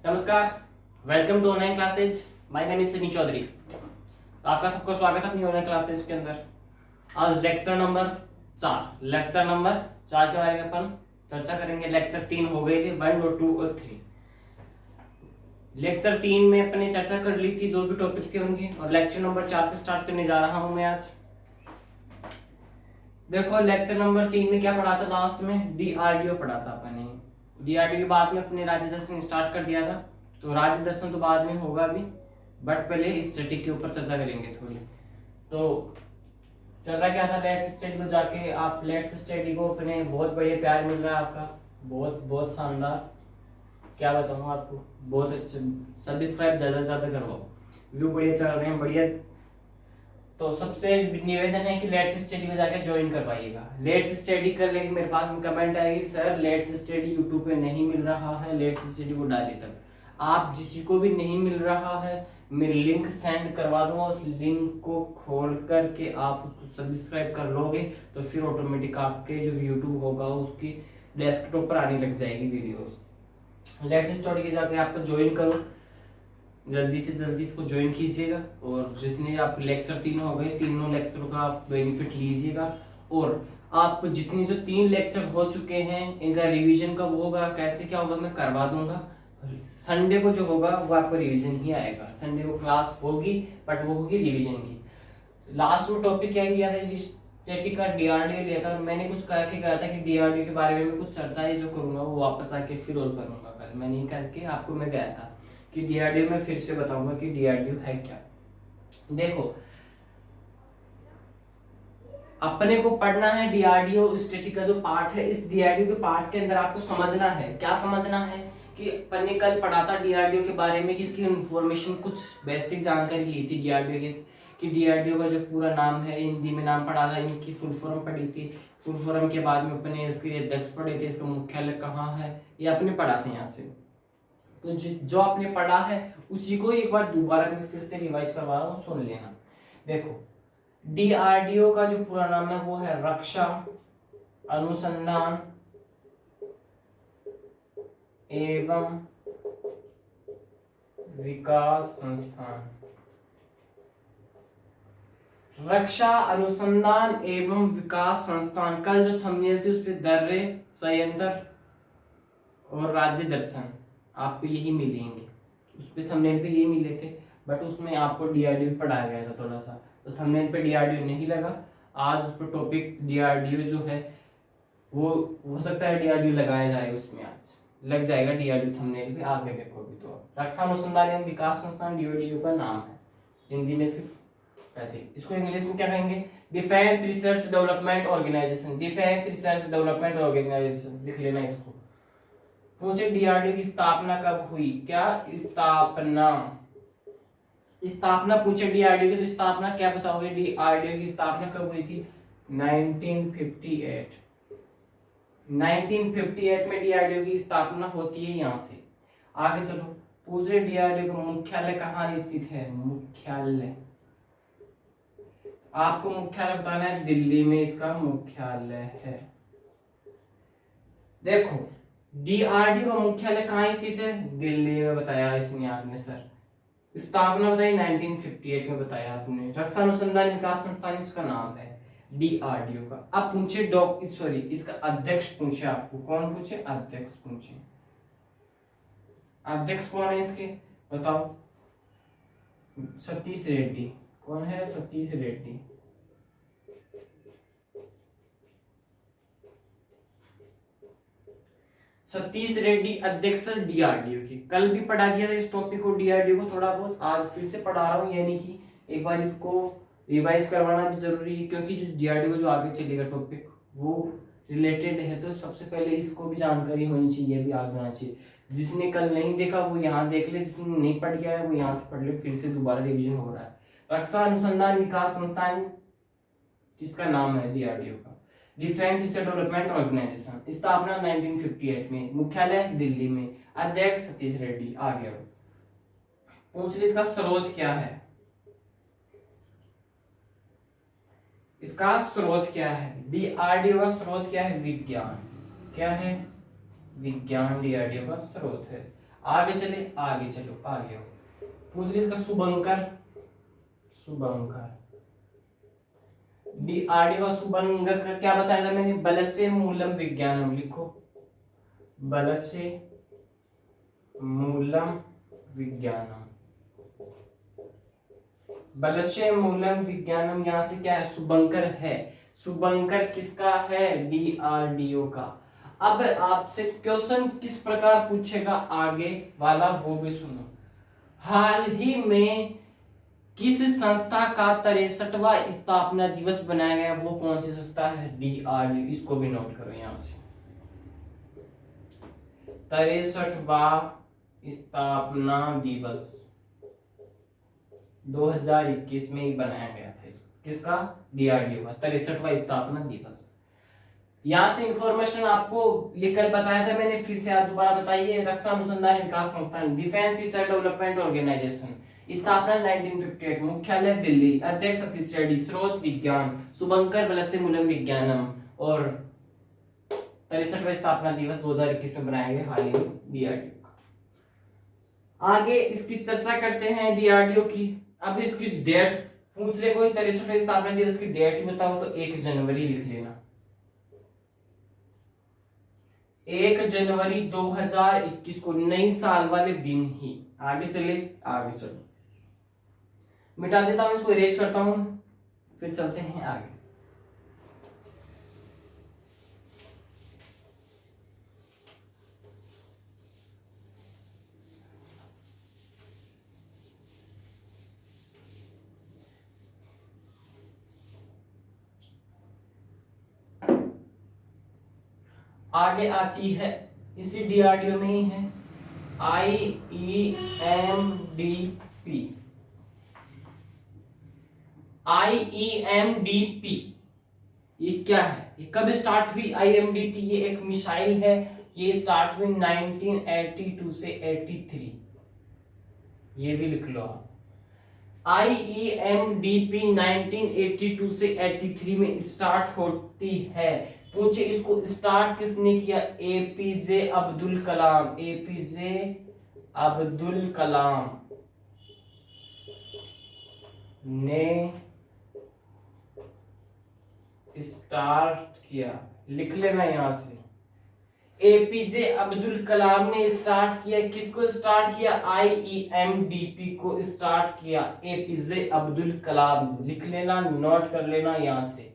नमस्कार, welcome to online classes. My name is Sunny Chaudhary. तो आपका सबका स्वागत है अपनी ऑनलाइन क्लासेज के अंदर। आज लेक्चर नंबर 4 के बारे में अपन चर्चा करेंगे। लेक्चर 3 हो गए थे, 1 और 2 और 3। लेक्चर 3 में अपने चर्चा कर ली थी जो भी टॉपिक थे उनकी, और लेक्चर नंबर 4 पे स्टार्ट करने जा रहा हूं मैं आज। देखो, लेक्चर नंबर 3 में क्या पढ़ा था? लास्ट में डीआरडीओ पढ़ा था अपने। डीआरडीओ के बाद में अपने राज्य दर्शन स्टार्ट कर दिया था। तो राज्य दर्शन तो बाद में होगा भी, बट पहले स्टैटिक के ऊपर चर्चा करेंगे थोड़ी। तो चल रहा क्या था? लेट्स स्टडी को जाके आप लेट्स स्टडी को अपने बहुत बढ़िया प्यार मिल रहा है आपका, बहुत बहुत शानदार। क्या बताऊँ आपको, बहुत अच्छा। सब्सक्राइब ज़्यादा से ज़्यादा करवाओ, व्यू बढ़िया चल रहे हैं, बढ़िया। तो सबसे निवेदन है कि लेट्स स्टडी को जाकर ज्वाइन करवाइएगा। लेट्स स्टडी कर लेके मेरे पास में कमेंट आएगी, सर लेट्स स्टडी यूट्यूब पे नहीं मिल रहा है, लेट्स स्टडी को डालिए। तब आप जिसी को भी नहीं मिल रहा है, मैं लिंक सेंड करवा दूंगा। उस लिंक को खोल करके आप उसको सब्सक्राइब कर लोगे तो फिर ऑटोमेटिक आपके जो यूट्यूब होगा उसकी डेस्कटॉप पर आने लग जाएगी वीडियोस। लेट्स स्टडी के जाके आपको ज्वाइन करो, जल्दी से जल्दी इसको ज्वाइन कीजिएगा। और जितने आप लेक्चर 3 हो गए, तीनों लेक्चरों का आप बेनिफिट लीजिएगा। और आप जितने जो 3 लेक्चर हो चुके हैं इनका रिवीजन कब होगा, कैसे क्या होगा, मैं करवा दूंगा। संडे को जो होगा वो आपको रिवीजन ही आएगा। संडे को क्लास होगी, बट वो होगी रिवीजन की। लास्ट में टॉपिक क्या लिया था? स्टैटिक का डीआरडीओ लिया था। मैंने कुछ कह के कहा था कि डीआरडीओ के बारे में कुछ चर्चाएं जो करूंगा वो वापस आके फिर और करूंगा। कल मैंने ये करके आपको मैं गया था कि डीआरडीओ में फिर से बताऊंगा कि डीआरडीओ है क्या। देखो, अपने को पढ़ना है डीआरडीओ स्टैटिक का जो पार्ट है। इस डीआरडीओ के पार्ट के अंदर आपको समझना है, क्या समझना है कि अपन ने कल पढ़ा था डीआरडीओ के बारे में कि इसकी इन्फॉर्मेशन, कुछ बेसिक जानकारी ली थी डीआरडीओ की। कि डीआरडीओ का जो पूरा नाम है, हिंदी में नाम पढ़ा था, इनकी फुल फॉर्म पढ़ी थी। फुल फॉर्म के बाद में अपने इसके अध्यक्ष पढ़े थे, इसका मुख्यालय कहाँ है ये अपने पढ़ा था यहाँ से। तो जो आपने पढ़ा है उसी को एक बार दोबारा मैं फिर से रिवाइज करवा रहा हूँ, सुन लेना। देखो, डीआरडीओ का जो पूरा नाम है वो है रक्षा अनुसंधान एवं विकास संस्थान। रक्षा अनुसंधान एवं विकास संस्थान। कल जो थंबनेल थी उस पे दर्रे, संयंत्र और राज्य दर्शन आपको यही मिलेंगे। उस पे थंबनेल पे ये मिले थे, बट उसमें आपको डीआरडीओ पढ़ाया गया था थोड़ा सा, तो थंबनेल पे डीआरडीओ नहीं लगा। आज उस पर टॉपिक डीआरडीओ जो है वो हो सकता है डीआरडीओ लगाया जाए, उसमें आज लग जाएगा डीआरडीओ थंबनेल पे। आगे देखो अभी तो रक्षा अनुसंधान एवं विकास संस्थान डीआरडीओ का नाम है। हिंदी में इसकी कहते हैं, इसको इंग्लिश में क्या कहेंगे? Defence research development organisation. Defence research development organisation लिख लेना इसको। पूछे डीआरडीओ की स्थापना कब हुई? क्या स्थापना? स्थापना पूछे डीआरडीओ की, तो स्थापना क्या बताओगे? डीआरडीओ की स्थापना कब हुई थी? 1958। 1958 में डीआरडीओ की स्थापना होती है। यहाँ से आगे चलो, पूछ रहे डीआरडीओ का मुख्यालय कहाँ स्थित है? मुख्यालय आपको मुख्यालय बताना है, दिल्ली में इसका मुख्यालय है। देखो, डीआरडीओ का मुख्यालय कहाँ स्थित है? दिल्ली में बताया इसने आपने सर। स्थापना बताई 1958 में बताया आपने। रक्षा अनुसंधान विकास संस्थान इसका नाम है डीआरडीओ का। अब पूछे सॉरी, इसका अध्यक्ष पूछे आपको। कौन पूछे? अध्यक्ष पूछे। अध्यक्ष कौन है इसके बताओ? सतीश रेड्डी। कौन है? सतीश रेड्डी। सतीश रेड्डी अध्यक्ष डीआरडीओ की। कल भी पढ़ा दिया था इस टॉपिक को, डीआरडीओ को थोड़ा बहुत। आज फिर से पढ़ा रहा हूँ, यानी कि एक बार इसको रिवाइज करवाना भी जरूरी है, क्योंकि जो डीआरडीओ जो आगे चलेगा टॉपिक वो रिलेटेड है। तो सबसे पहले इसको भी जानकारी होनी चाहिए, भी याद होना चाहिए। जिसने कल नहीं देखा वो यहाँ देख ले, जिसने नहीं पढ़ गया है वो यहाँ से पढ़ ले। फिर से दोबारा रिविजन हो रहा है। रक्षा अनुसंधान विकास संस्थान जिसका नाम है डीआरडीओ का। डिफेंस रिसर्च डेवलपमेंट ऑर्गेनाइजेशन, स्थापना 1958 में, मुख्यालय दिल्ली में, अध्यक्ष सतीश रेड्डी। आ गया। पूछ ली इसका स्रोत क्या है? इसका स्रोत क्या है? डीआरडीओ का स्रोत क्या है? विज्ञान। क्या है? विज्ञान डीआरडीओ का स्रोत है। आगे चले, आगे चलो, आगे आओ। पूछ रही इसका शुभंकर, शुभंकर डीआरडीओ का शुभंकर का क्या बताया था मैंने, बलस्य मूलम विज्ञानम, लिखो बलस्य मूलम विज्ञानम। बलस्य मूलम विज्ञानम यहाँ से क्या है, शुभंकर है। शुभंकर किसका है, डीआरडीओ का। अब आपसे क्वेश्चन किस प्रकार पूछेगा आगे वाला वो भी सुनो। हाल ही में किस संस्था का 63वां स्थापना दिवस बनाया गया, वो कौन सी संस्था है, डीआरडीओ। इसको भी नोट करो यहां से, 63वां स्थापना दिवस 2021 में ही बनाया गया था। किसका, डीआरडीओ का 63वां स्थापना दिवस। यहां से इंफॉर्मेशन आपको ये कल बताया था मैंने, फिर से आज दोबारा बताइए। रक्षा अनुसंधान विकास संस्थान, डिफेंस रिसर्च डेवलपमेंट ऑर्गेनाइजेशन, स्थापना 1958, मुख्यालय दिल्ली, अध्यक्ष सतीश रेड्डी, स्रोत विज्ञान, शुभंकर बलस्य मूलम विज्ञानम, और 63वां स्थापना दिवस 2021 में बनाया गया हाल ही में डीआरडीओ का। आगे इसकी चर्चा करते हैं डीआरडीओ की। अब इसकी डेट पूछ ले कोई, 63वें स्थापना दिवस की डेट ही बताओ तो 1 जनवरी लिख लेना, 1 जनवरी 2021 को, नई साल वाले दिन ही। आगे चले, आगे चलो, मिटा देता हूं इसको, इरेज करता हूं, फिर चलते हैं आगे। आगे आती है, इसी डीआरडीओ में ही है, आईईएमडीपी। आईईएमडीपी ये क्या है, ये कब स्टार्ट हुई आईएमडीपी, ये एक मिसाइल है, ये स्टार्ट हुई 1982 से 83, ये भी लिख लो आप। आईईएमडीपी 1982 से 83 में स्टार्ट होती है। पूछे इसको स्टार्ट किसने किया, एपीजे अब्दुल कलाम, एपीजे अब्दुल कलाम ने स्टार्ट किया, लिख लेना यहां से, एपीजे अब्दुल कलाम ने स्टार्ट किया। किसको स्टार्ट किया, आईईएमडीपी को स्टार्ट किया एपीजे अब्दुल कलाम, लिख लेना, नोट कर लेना यहां से।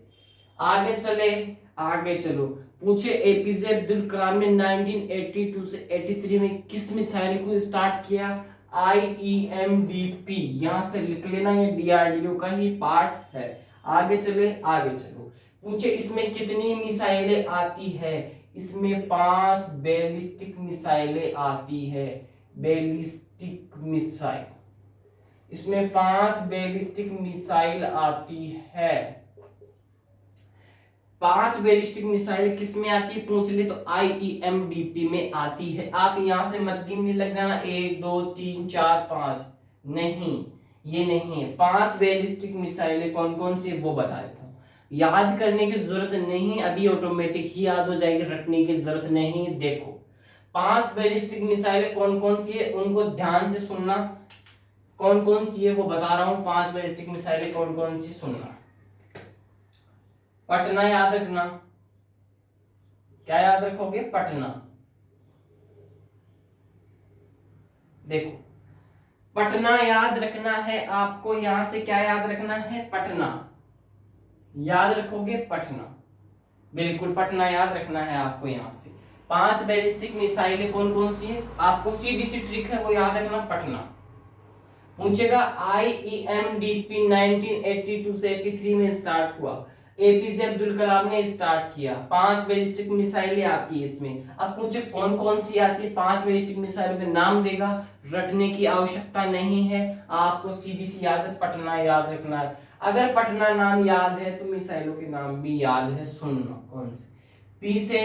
आगे चले, आगे चलो। पूछे एपीजे अब्दुल कलाम ने 1982 से 83 में किस मिसाइल को स्टार्ट किया, आईईएमडीपी, यहां से लिख लेना, ये डीआरडीओ का ही पार्ट है। आगे चले, आगे चलो। पूछे इसमें कितनी मिसाइलें आती है, इसमें 5 बैलिस्टिक मिसाइलें आती है, बैलिस्टिक मिसाइल, इसमें 5 बैलिस्टिक मिसाइल आती है। 5 बैलिस्टिक मिसाइल किस में आती है पूछ ले तो आईईएमडीपी में आती है। आप यहां से मत गिनने लग जाना 1 2 3 4 5, नहीं, ये नहीं है। 5 बैलिस्टिक मिसाइलें कौन कौन सी वो बता देता हूं, याद करने की जरूरत नहीं, अभी ऑटोमेटिक ही याद हो जाएगी, रटने की जरूरत नहीं। देखो 5 बैलिस्टिक मिसाइलें कौन कौन सी है, उनको ध्यान से सुनना, कौन कौन सी है वो बता रहा हूं। 5 बैलिस्टिक मिसाइलें कौन कौन सी सुनना। पटना याद रखना, क्या याद रखोगे, पटना। देखो पटना याद रखना है आपको, यहां से क्या याद रखना है, पटना याद रखोगे, पटना, बिल्कुल पटना याद रखना है आपको। यहां से 5 बैलिस्टिक मिसाइलें कौन कौन सी है, आपको सीधी सी ट्रिक है वो याद रखना, पटना। पूछेगा आईईएमडीपी 1982 से 83 में स्टार्ट हुआ, एपीजे अब्दुल कलाम ने स्टार्ट किया, 5 बैलिस्टिक मिसाइलें आती है इसमें। अब पूछे कौन कौन सी आती है, 5 बैलिस्टिक मिसाइलों के नाम देगा, रटने की आवश्यकता नहीं है, आपको सीधी सी याद है, पटना याद रखना है। अगर पटना नाम याद है तो मिसाइलों के नाम भी याद है, सुनना कौन से। पी से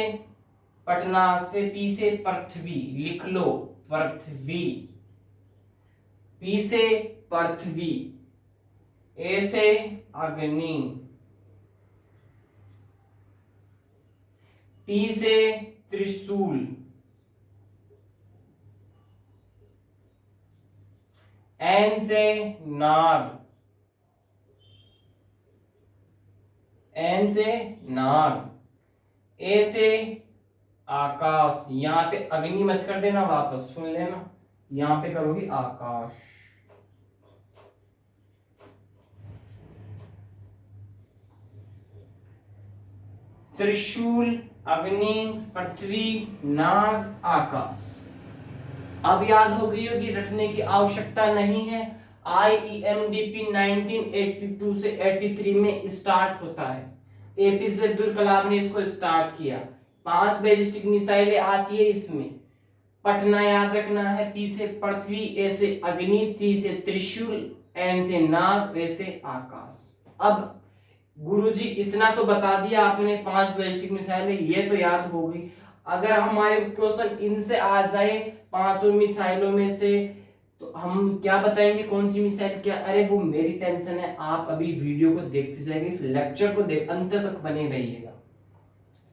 पटना, से पी से पृथ्वी, लिख लो पृथ्वी, पी से पृथ्वी, ए से अग्नि, टी से त्रिशूल, एन से नाग, एन से नाग, ए से आकाश, यहां पे अग्नि मत कर देना, वापस सुन लेना, यहां पे करोगी आकाश। त्रिशूल, अग्नि, पृथ्वी, नाग, आकाश। अब याद हो गई होगी, रटने की आवश्यकता नहीं है। IEMDP 1982 से 83 में स्टार्ट होता है। APJ अब्दुल कलाम ने इसको स्टार्ट किया। 5 बैलिस्टिक मिसाइलें आती है इसमें। पटना याद रखना है, P से पृथ्वी, A से अग्नि, T से त्रिशूल, N से नाग, A से आकाश। अब गुरुजी इतना तो बता दिया आपने, 5 बैलिस्टिक मिसाइलें ये तो याद हो गई। अगर हमारे क्वेश्चन इनसे आ जाए 5 मिसाइलों में से, तो हम क्या बताएंगे कौन सी मिसाइल क्या? अरे वो मेरी टेंशन है, आप अभी वीडियो को देखते जाइए, इस लेक्चर को देख अंत तक बने रहिएगा।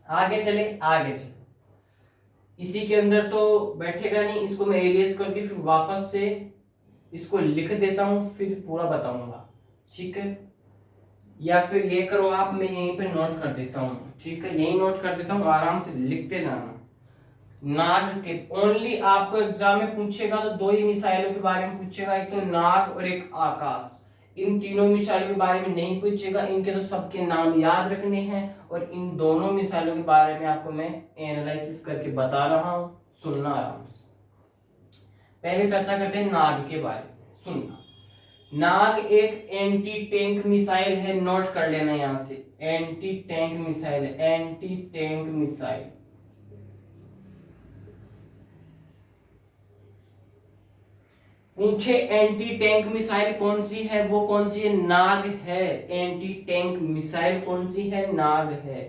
आगे चले, आगे चले। इसी के अंदर तो बैठेगा नहीं, इसको मैं इरेज करके फिर वापस से इसको लिख देता हूं, फिर पूरा बताऊंगा, ठीक है? या फिर ये करो आप, मैं यहीं पे नोट कर देता हूँ, ठीक है? यही नोट कर देता हूँ, आराम से लिखते जाना। नाग के ओनली आपको एग्जाम में पूछेगा तो 2 ही मिसाइलों के बारे में पूछेगा, एक तो नाग और एक आकाश। इन तीनों मिसाइलों के बारे में नहीं पूछेगा, इनके तो सबके नाम याद रखने हैं, और इन दोनों मिसाइलों के बारे में आपको मैं एनालिसिस करके बता रहा हूं, सुनना आराम से। पहले चर्चा करते हैं नाग के बारे में, सुनना। नाग एक एंटी टैंक मिसाइल है, नोट कर लेना यहां से, anti tank missile, anti tank missile. पूछे एंटी टैंक मिसाइल कौन सी है, वो कौन सी है? नाग है। एंटी टैंक मिसाइल कौन सी है? नाग है।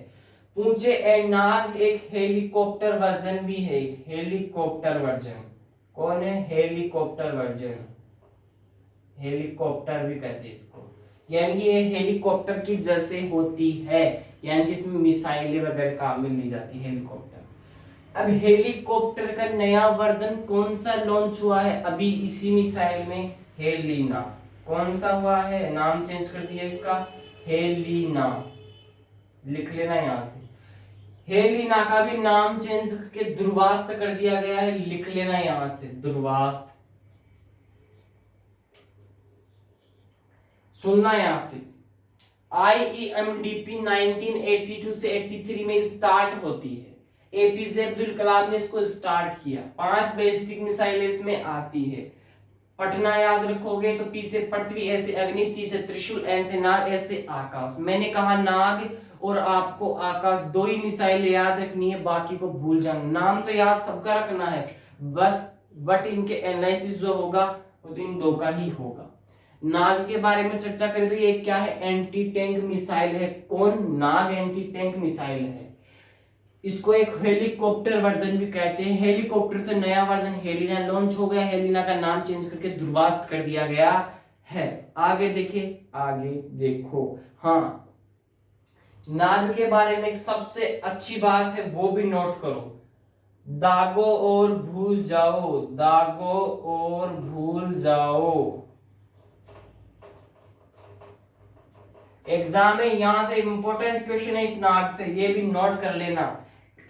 पूछे नाग एक हेलीकॉप्टर वर्जन भी है, एक हेलीकॉप्टर वर्जन। कौन है? हेलीकॉप्टर वर्जन, हेलीकॉप्टर भी कहते हैं इसको, यानी कि ये हेलीकॉप्टर की जैसे होती है, यानी कि इसमें मिसाइलें वगैरह काम में ली जाती है, हेलीकॉप्टर। अब हेलीकॉप्टर का नया वर्जन कौन सा लॉन्च हुआ है अभी इसी मिसाइल में? हेलिना। कौन सा हुआ है? नाम चेंज कर दिया इसका, हेलिना, लिख लेना यहां से। हेलिना का भी नाम चेंज करके ध्रुवास्त्र कर दिया गया है, लिख लेना यहां से, ध्रुवास्त्र। सुनना यहां से, IEMDP 1982 से 83 में स्टार्ट होती है। APJ अब्दुल कलाम ने इसको स्टार्ट किया। 5 बैलिस्टिक मिसाइल इसमें आती है। पटना याद रखोगे तो P से पृथ्वी, A से अग्नि, T से त्रिशूल, N से नाग, S से आकाश। मैंने कहा नाग और आपको आकाश, 2 ही मिसाइल याद रखनी है, बाकी को भूल जाना। नाम तो याद सबका रखना है बस, बट इनके एनालिसिस जो होगा वो तो इन 2 का ही होगा। नाग के बारे में चर्चा करें तो ये क्या है? एंटी टैंक मिसाइल है। कौन? नाग एंटी टैंक मिसाइल है। इसको एक हेलीकॉप्टर वर्जन भी कहते हैं। हेलीकॉप्टर से नया वर्जन हेलिना लॉन्च हो गया, हेलिना का नाम चेंज करके ध्रुवास्त्र कर दिया गया है। आगे देखिए, आगे देखो। हाँ, नाग के बारे में एक सबसे अच्छी बात है, वो भी नोट करो, दागो और भूल जाओ, दागो और भूल जाओ। एग्जाम में यहां से इंपॉर्टेंट क्वेश्चन है इस नाग से, ये भी नोट कर लेना।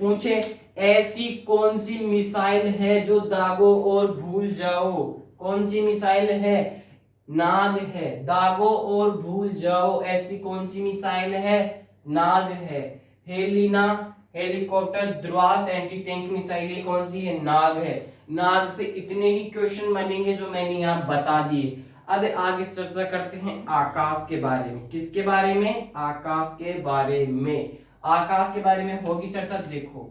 पूछे ऐसी कौन सी मिसाइल है जो दागो और भूल जाओ? कौन सी मिसाइल है? नाग है। दागो और भूल जाओ, ऐसी कौन सी मिसाइल है? नाग है। Helina helicopter, Dhruvastra anti tank missile कौन सी है? नाग है। नाग से इतने ही क्वेश्चन बनेंगे जो मैंने यहाँ बता दिए। अब आगे चर्चा करते हैं आकाश के बारे में। किसके बारे में? आकाश के बारे में। आकाश के बारे में होगी चर्चा। देखो,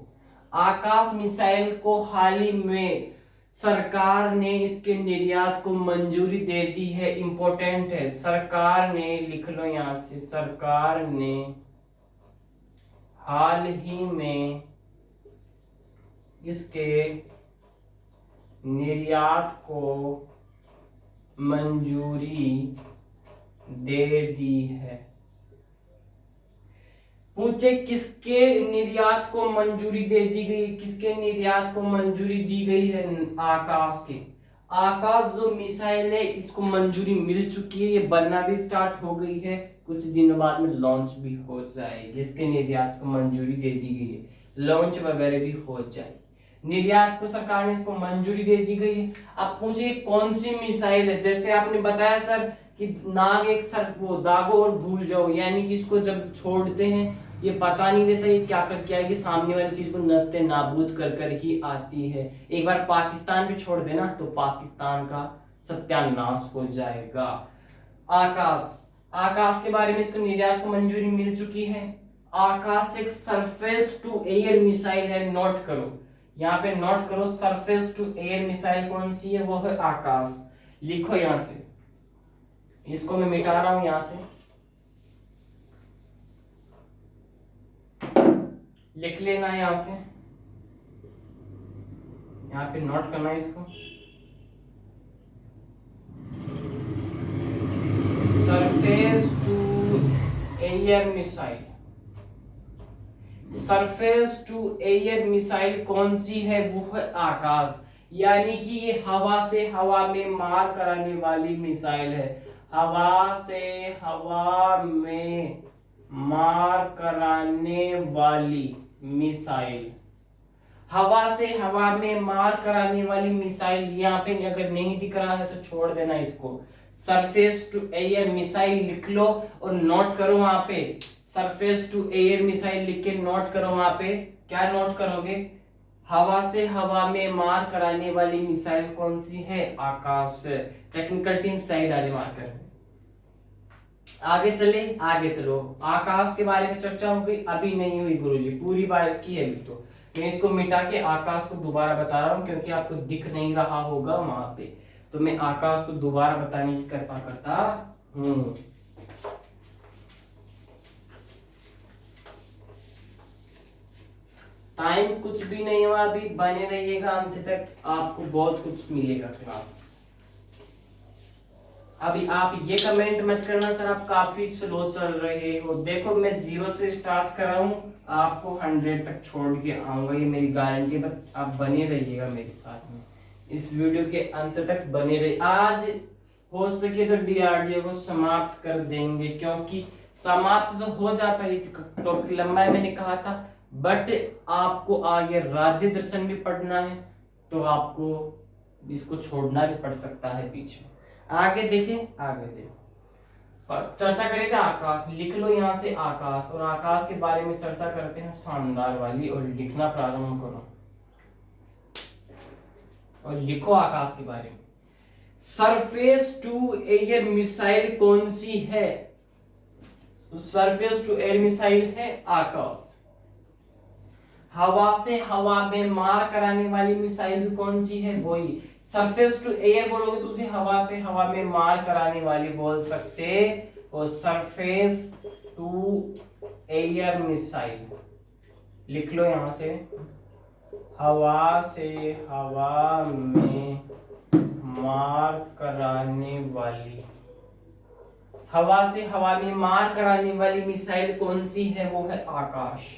आकाश मिसाइल को हाल ही में सरकार ने इसके निर्यात को मंजूरी दे दी है। इंपॉर्टेंट है, सरकार ने, लिख लो यहां से, सरकार ने हाल ही में इसके निर्यात को मंजूरी दे दी है। पूछे किसके निर्यात को मंजूरी दे दी गई? किसके निर्यात को मंजूरी दी गई है? आकाश के। आकाश जो मिसाइल है इसको मंजूरी मिल चुकी है, ये बनना भी स्टार्ट हो गई है, कुछ दिनों बाद में लॉन्च भी हो जाएगी, इसके निर्यात को मंजूरी दे दी गई है, लॉन्च वगैरह भी हो जाएगी, निर्यात को सरकार ने इसको मंजूरी दे दी गई है। अब पूछिए कौन सी मिसाइल है, जैसे आपने बताया सर कि नाग एक सर वो दागो और भूल जाओ, यानी कि इसको जब छोड़ते हैं ये पता नहीं रहता ये क्या कर क्या है, कि सामने वाली चीज को नस्ते नाबूद कर कर ही आती है। एक बार पाकिस्तान पे छोड़ देना तो पाकिस्तान का सत्यानाश हो जाएगा। आकाश, आकाश के बारे में इसको निर्यात को मंजूरी मिल चुकी है। आकाश एक सरफेस टू एयर मिसाइल है, नोट करो, यहाँ पे नोट करो, सरफेस टू एयर मिसाइल कौन सी है, वो है आकाश। लिखो यहां से, इसको मैं मिटा रहा हूं यहां से, लिख लेना यहां से, यहां पे नोट करना है इसको, surface to air missile. Surface to air missile कौन सी है, वो है आकाश, यानी कि ये हवा से हवा में मार कराने वाली मिसाइल है, हवा से हवा में मार कराने वाली मिसाइल, हवा से हवा में मार कराने वाली मिसाइल। यहाँ पे अगर नहीं दिख रहा है तो छोड़ देना इसको, सरफेस टू एयर मिसाइल लिख लो और नोट करो वहां पे, सरफेस टू एयर मिसाइल लिख के नोट करो वहां पे, क्या नोट करोगे, हवा से हवा में मार कराने वाली मिसाइल कौन सी है, आकाश। टेक्निकल टीम सही डाले मार्कर। आगे चले, आगे चलो, आकाश के बारे में चर्चा हो गई, अभी नहीं हुई गुरुजी, पूरी बात की है अभी तो, मैं इसको मिटा के आकाश को दोबारा बता रहा हूँ क्योंकि आपको दिख नहीं रहा होगा वहां पे, तो मैं आकाश को दोबारा बताने की कृपा करता हूँ। टाइम कुछ भी नहीं हुआ अभी, बने रहिएगा अंत तक, आपको बहुत कुछ मिलेगा क्लास। अभी आप ये कमेंट मत करना सर आप काफी स्लो चल रहे हो, देखो मैं 0 से स्टार्ट कर रहा हूँ, आपको 100 तक छोड़ के आऊंगा, ये मेरी गारंटी है, बट आप बने रहिएगा मेरे साथ में, इस वीडियो के अंत तक बने रहिए। आज हो सके तो डीआरडीओ को समाप्त कर देंगे, क्योंकि समाप्त तो हो जाता है, टॉपिक लंबा है मैंने कहा था, बट आपको आगे राज्य दर्शन भी पढ़ना है, तो आपको इसको छोड़ना भी पड़ सकता है पीछे। आगे देखें, आगे देखें, चर्चा करेंगे आकाश, लिख लो यहां से आकाश, और आकाश के बारे में चर्चा करते हैं शानदार वाली, और लिखना प्रारंभ करो और लिखो आकाश के बारे में। सरफेस टू एयर मिसाइल कौन सी है, सरफेस टू एयर मिसाइल है आकाश। हवा से हवा में मार कराने वाली मिसाइल भी कौन सी है, वही सरफेस टू एयर बोलोगे तो उसे हवा से हवा में मार कराने वाली बोल सकते हो, सरफेस टू एयर मिसाइल लिख लो यहां से, हवा से हवा में मार कराने वाली, हवा से हवा में मार कराने वाली मिसाइल कौन सी है, वो है आकाश।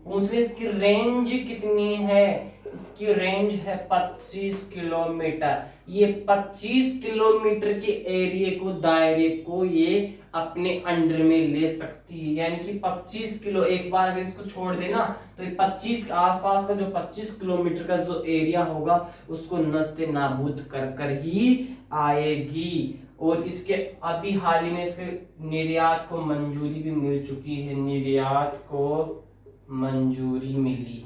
पूछ ले इसकी रेंज कितनी है, इसकी रेंज है 25 किलोमीटर, ये 25 किलोमीटर के एरिया को, दायरे को ये अपने अंडर में ले सकती है, यानी कि 25 किलो, एक बार अगर इसको छोड़ देना तो ये 25 के आसपास का जो 25 किलोमीटर का जो एरिया होगा उसको नस्ते नाबूद कर कर ही आएगी। और इसके अभी हाल ही में इसके निर्यात को मंजूरी भी मिल चुकी है, निर्यात को मंजूरी मिली,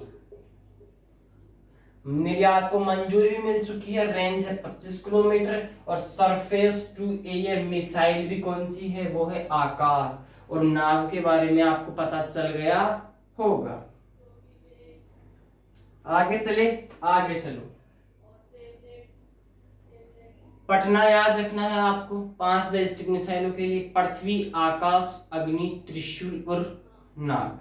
निर्यात को मंजूरी मिल चुकी है, रेंज है 25 किलोमीटर, और सरफेस टू एयर मिसाइल भी कौन सी है, वो है आकाश। और नाम के बारे में आपको पता चल गया होगा। आगे चले, आगे चलो, पटना याद रखना है आपको 5 बैलिस्टिक मिसाइलों के लिए, पृथ्वी, आकाश, अग्नि, त्रिशूल और नाग।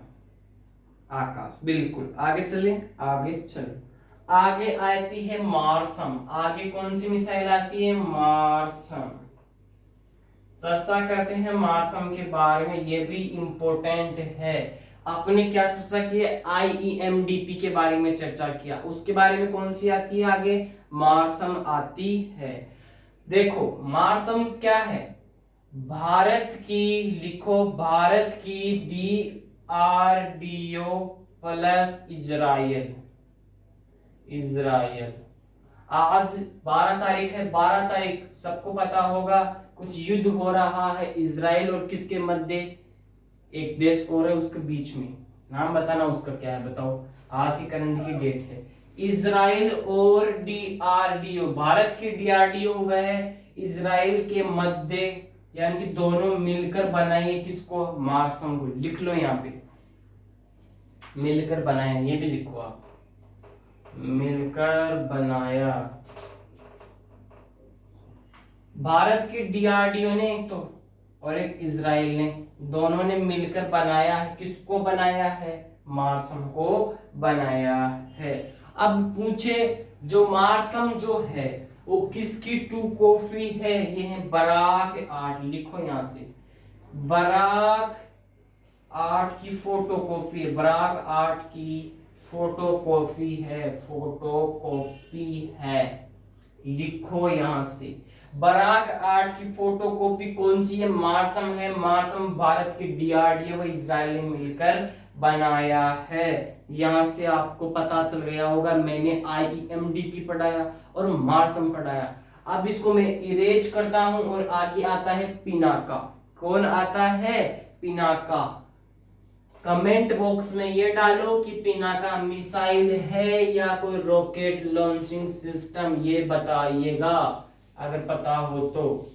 आकाश बिल्कुल। आगे चले, आगे चलो, आगे आती है मार्सम, आगे कौन सी मिसाइल आती है, मार्सम। चर्चा करते हैं मार्सम के बारे में, ये भी इंपॉर्टेंट है। आपने क्या चर्चा की है, IEMDP के बारे में चर्चा किया। उसके बारे में कौन सी आती है आगे, मार्सम आती है। देखो मार्सम क्या है, भारत की, लिखो भारत की DRDO प्लस इजराइल। इजराइल आज 12 तारीख है, 12 तारीख सबको पता होगा, कुछ युद्ध हो रहा है इजराइल और किसके मध्य, एक देश और है उसके बीच में, नाम बताना उसका क्या है, बताओ। आज की करंट की डेट है, इजराइल और DRDO, भारत की DRDO वह है इजराइल के मध्य, यानी कि दोनों मिलकर बनाई है किसको, मार्सम को। लिख लो यहाँ पे, मिलकर बनाया, ये भी लिखो आप, मिलकर बनाया। भारत की DRDO ने एक तो, और एक इजराइल ने, दोनों ने मिलकर बनाया है, किसको बनाया है, मार्सम को बनाया है। अब पूछे जो मार्सम जो है वो किसकी टू कॉपी है, ये है बराक 8, लिखो यहां से, बराक 8 की फोटो कॉपी है, बराक 8 की फोटो कॉपी है, फोटो कॉपी है, लिखो यहां से। बराक 8 की फोटो कॉपी कौन सी है, मार्सम है, मार्सम भारत की DRDO व इजराइल ने मिलकर बनाया है। यहां से आपको पता चल गया होगा, मैंने IEMDP पढ़ाया और मार्सम पढ़ाया। अब इसको मैं इरेज करता हूं और आगे आता है पिनाका। कौन आता है, पिनाका। कमेंट बॉक्स में ये डालो कि पिनाका मिसाइल है या कोई रॉकेट लॉन्चिंग सिस्टम, ये बताइएगा अगर पता हो तो।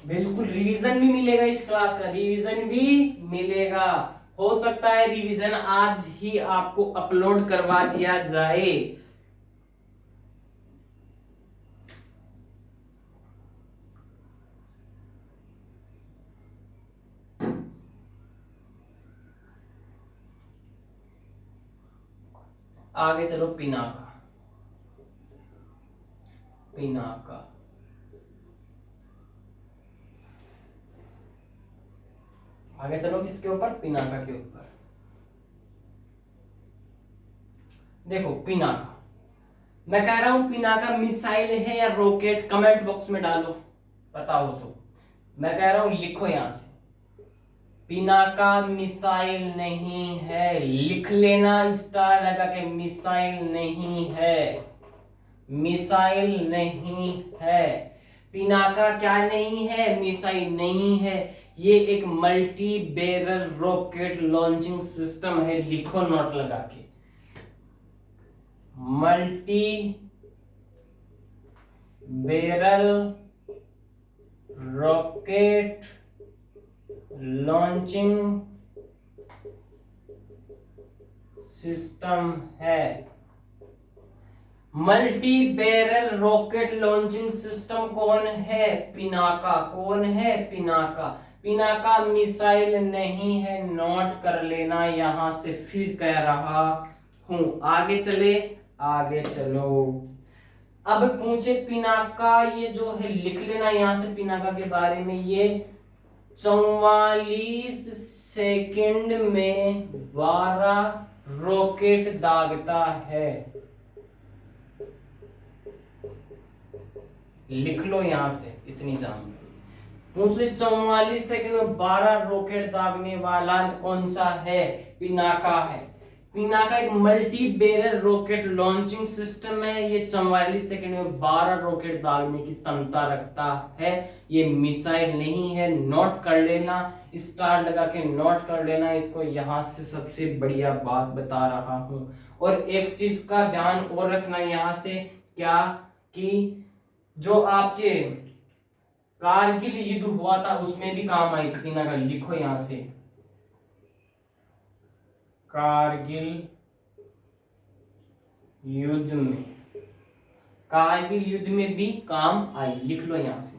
बिल्कुल रिवीजन भी मिलेगा, इस क्लास का रिवीजन भी मिलेगा। हो सकता है रिवीजन आज ही आपको अपलोड करवा दिया जाए। आगे चलो, पिनाका। पिनाका आगे चलो, किसके ऊपर, पिनाका के ऊपर। देखो पिनाका, मैं कह रहा हूं पिनाका मिसाइल है या रॉकेट, कमेंट बॉक्स में डालो पता हो तो। मैं कह रहा हूं लिखो यहां से, पिनाका मिसाइल नहीं है, लिख लेना स्टार लगा के, मिसाइल नहीं है, मिसाइल नहीं है। पिनाका क्या नहीं है, मिसाइल नहीं है, ये एक multi barrel rocket launching system है, लिखो नोट लगा के, multi barrel rocket launching system है। Multi barrel rocket launching system कौन है, पिनाका। कौन है, पिनाका। पिनाका मिसाइल नहीं है, नोट कर लेना यहां से, फिर कह रहा हूं। आगे चले, आगे चलो। अब पूछे पिनाका, ये जो है लिख लेना यहां से पिनाका के बारे में, ये 44 सेकंड में 12 रॉकेट दागता है, लिख लो यहां से, इतनी जान पूछ ले। 44 सेकंड में 12 रॉकेट दागने वाला कौन सा है, पिनाका है। पिनाका एक multi barrel rocket launching system है, ये 44 सेकंड में 12 रॉकेट दागने की क्षमता रखता है, ये मिसाइल नहीं है, नोट कर लेना, स्टार लगा के नोट कर लेना इसको, यहां से सबसे बढ़िया बात बता रहा हूं। और एक चीज का ध्यान और रखना यहां से, क्या कि जो आपके कारगिल युद्ध हुआ था उसमें भी काम आई थी पिनाका, लिखो यहां से, कारगिल युद्ध में, कारगिल युद्ध में भी काम आई, लिख लो यहां से,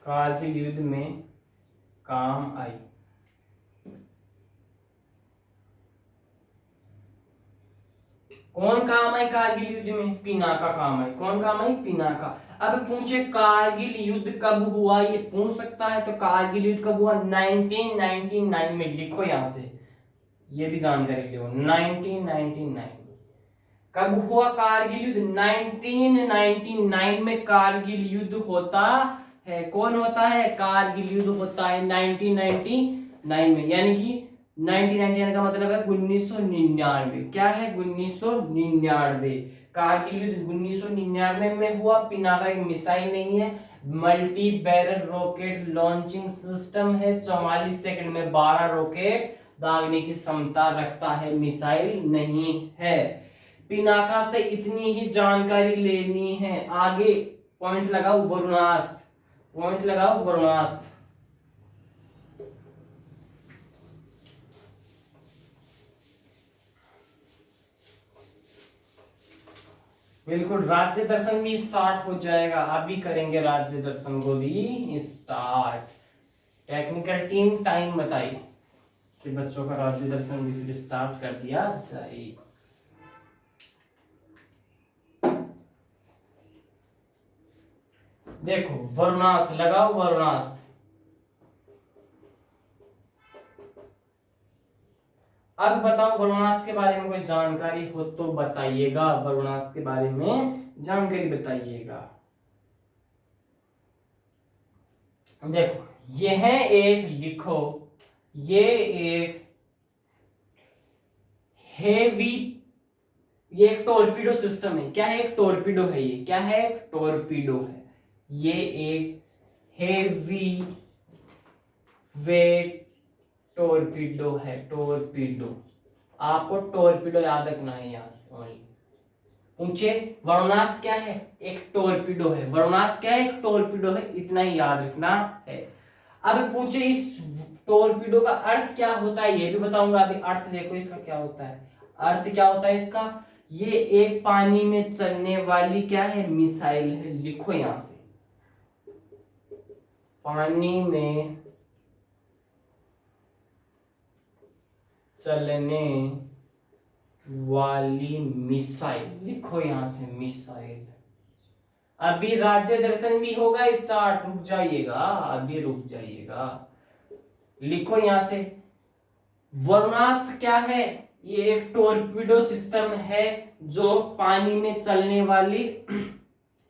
कारगिल युद्ध में काम आई। कौन काम आई कारगिल युद्ध में? पिनाका काम आई। कौन काम आई? पिनाका। अब पूछे कारगिल युद्ध कब हुआ, ये पूछ सकता है। तो कारगिल युद्ध कब हुआ? 1999 में। लिखो यहां से, ये भी जानकारी लो। 1999 कब हुआ कारगिल युद्ध? 1999 में कारगिल युद्ध होता है। कौन होता है? कारगिल युद्ध होता है 1999 में, यानी कि 1999 का मतलब है 1999। क्या है? 1999। कारगिल युद्ध 1999 में हुआ। पिनाका एक मिसाइल नहीं है, multi barrel rocket launching system है। 44 सेकंड में 12 रॉकेट दागने की क्षमता रखता है, मिसाइल नहीं है। पिनाका से इतनी ही जानकारी लेनी है। आगे पॉइंट लगाओ वरुणास्त्र, पॉइंट लगाओ वरुणास्त्र। बिल्कुल, राज्य दर्शन भी स्टार्ट हो जाएगा। अभी करेंगे राज्य दर्शन को भी स्टार्ट। टेक्निकल टीम टाइम बताई कि बच्चों का राज्य दर्शन भी फिर स्टार्ट कर दिया जाए। देखो वरुणास्त्र लगाओ, वरुणास्त्र। अब बताओ वरुणास्त्र के बारे में कोई जानकारी हो तो बताइएगा। वरुणास्त्र के बारे में जानकारी बताइएगा। देखो यह एक, लिखो, ये एक हेवी, ये एक टोरपीडो सिस्टम है। क्या है? एक टोरपीडो है। ये क्या है? एक टोरपीडो है। ये एक हेवी वेट टोरपीडो है। टोरपीडो, आपको टोरपीडो याद रखना है यहां से ओनली। पूछे वरुणास्त्र क्या है? एक टोरपीडो है। वरुणास्त्र क्या है? एक टोरपीडो है, इतना ही याद रखना है। अब पूछे इस टोरपीडो का अर्थ क्या होता है, ये भी बताऊंगा। अभी अर्थ देखो इसका क्या होता है। अर्थ क्या होता है इसका? ये एक पानी में चलने वाली क्या है? मिसाइल है। लिखो यहां से, पानी में चलने वाली मिसाइल। लिखो यहां से मिसाइल। अभी राज्य दर्शन भी होगा स्टार्ट, रुक जाइएगा, अभी रुक जाइएगा। लिखो यहां से वरुणास्त्र क्या है? ये एक टोरपीडो सिस्टम है जो पानी में चलने वाली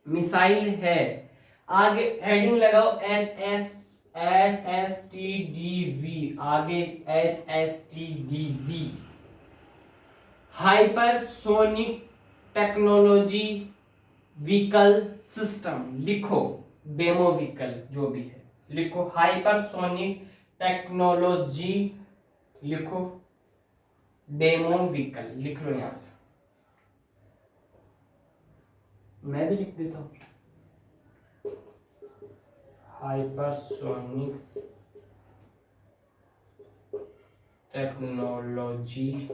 मिसाइल है। आगे हेडिंग लगाओ HSTDV। आगे HSTDV hypersonic technology vehicle system. लिखो डेमो व्हीकल जो भी है, लिखो हाइपरसोनिक टेक्नोलॉजी, लिखो डेमो व्हीकल। लिख लो यहां से, मैं भी लिख देता हूं। Hypersonic technology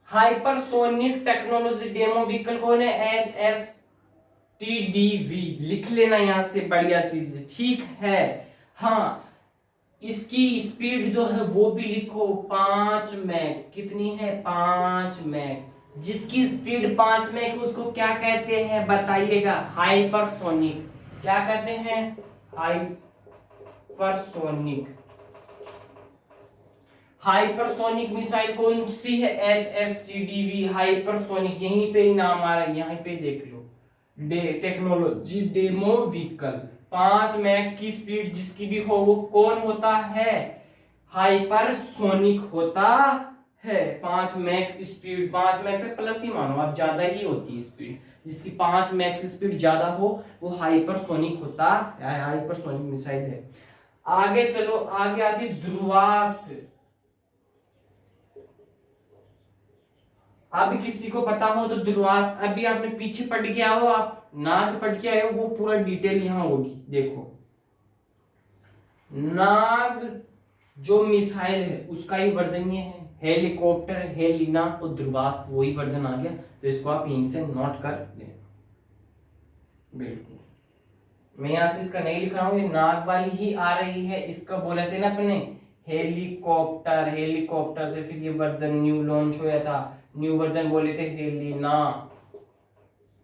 hypersonic technology demo vehicle कौन है? HSTDV। लिख लेना यहां से, बढ़िया चीज है, ठीक है। हाँ, इसकी स्पीड जो है वो भी लिखो 5 मैक। कितनी है? 5 मैक। जिसकी स्पीड 5 मैक उसको क्या कहते हैं बताइएगा? हाइपरसोनिक। क्या कहते हैं? हाइपरसोनिक। हाइपरसोनिक मिसाइल कौन सी है? HSTDV hypersonic. यहीं पे ही नाम आ रहा है, यहीं पे देख लो। Technology demo vehicle. 5 मैक की स्पीड जिसकी भी हो वो कौन होता है? हाइपरसोनिक होता है। 5 मैक स्पीड, 5 मैक से प्लस ही मानो आप, ज्यादा ही होती है स्पीड। जिसकी 5 मैक स्पीड ज्यादा हो वो हाइपरसोनिक होता है, हाइपरसोनिक मिसाइल है। आगे चलो, आगे आती ध्रुवास्त्र। अब किसी को पता हो तो ध्रुवास्त्र, अभी आपने पीछे पढ़ के आओ, आप नाग पढ़ के आए हो, वो पूरा डिटेल यहां होगी। देखो नाग जो मिसाइल है उसका ही वर्जन ये है। हेलीकॉप्टर, हेलिना और ध्रुवास्त्र वही वर्जन आ गया। तो इसको आप यहीं से नोट कर ले। बिल्कुल मैं यहाँ से इसका नहीं लिख रहा हूँ, ये नाग वाली ही आ रही है। इसका बोले थे ना अपने हेलीकॉप्टर, हेलीकॉप्टर से फिर ये वर्जन न्यू लॉन्च हुआ था, न्यू वर्जन बोले थे हेलिना,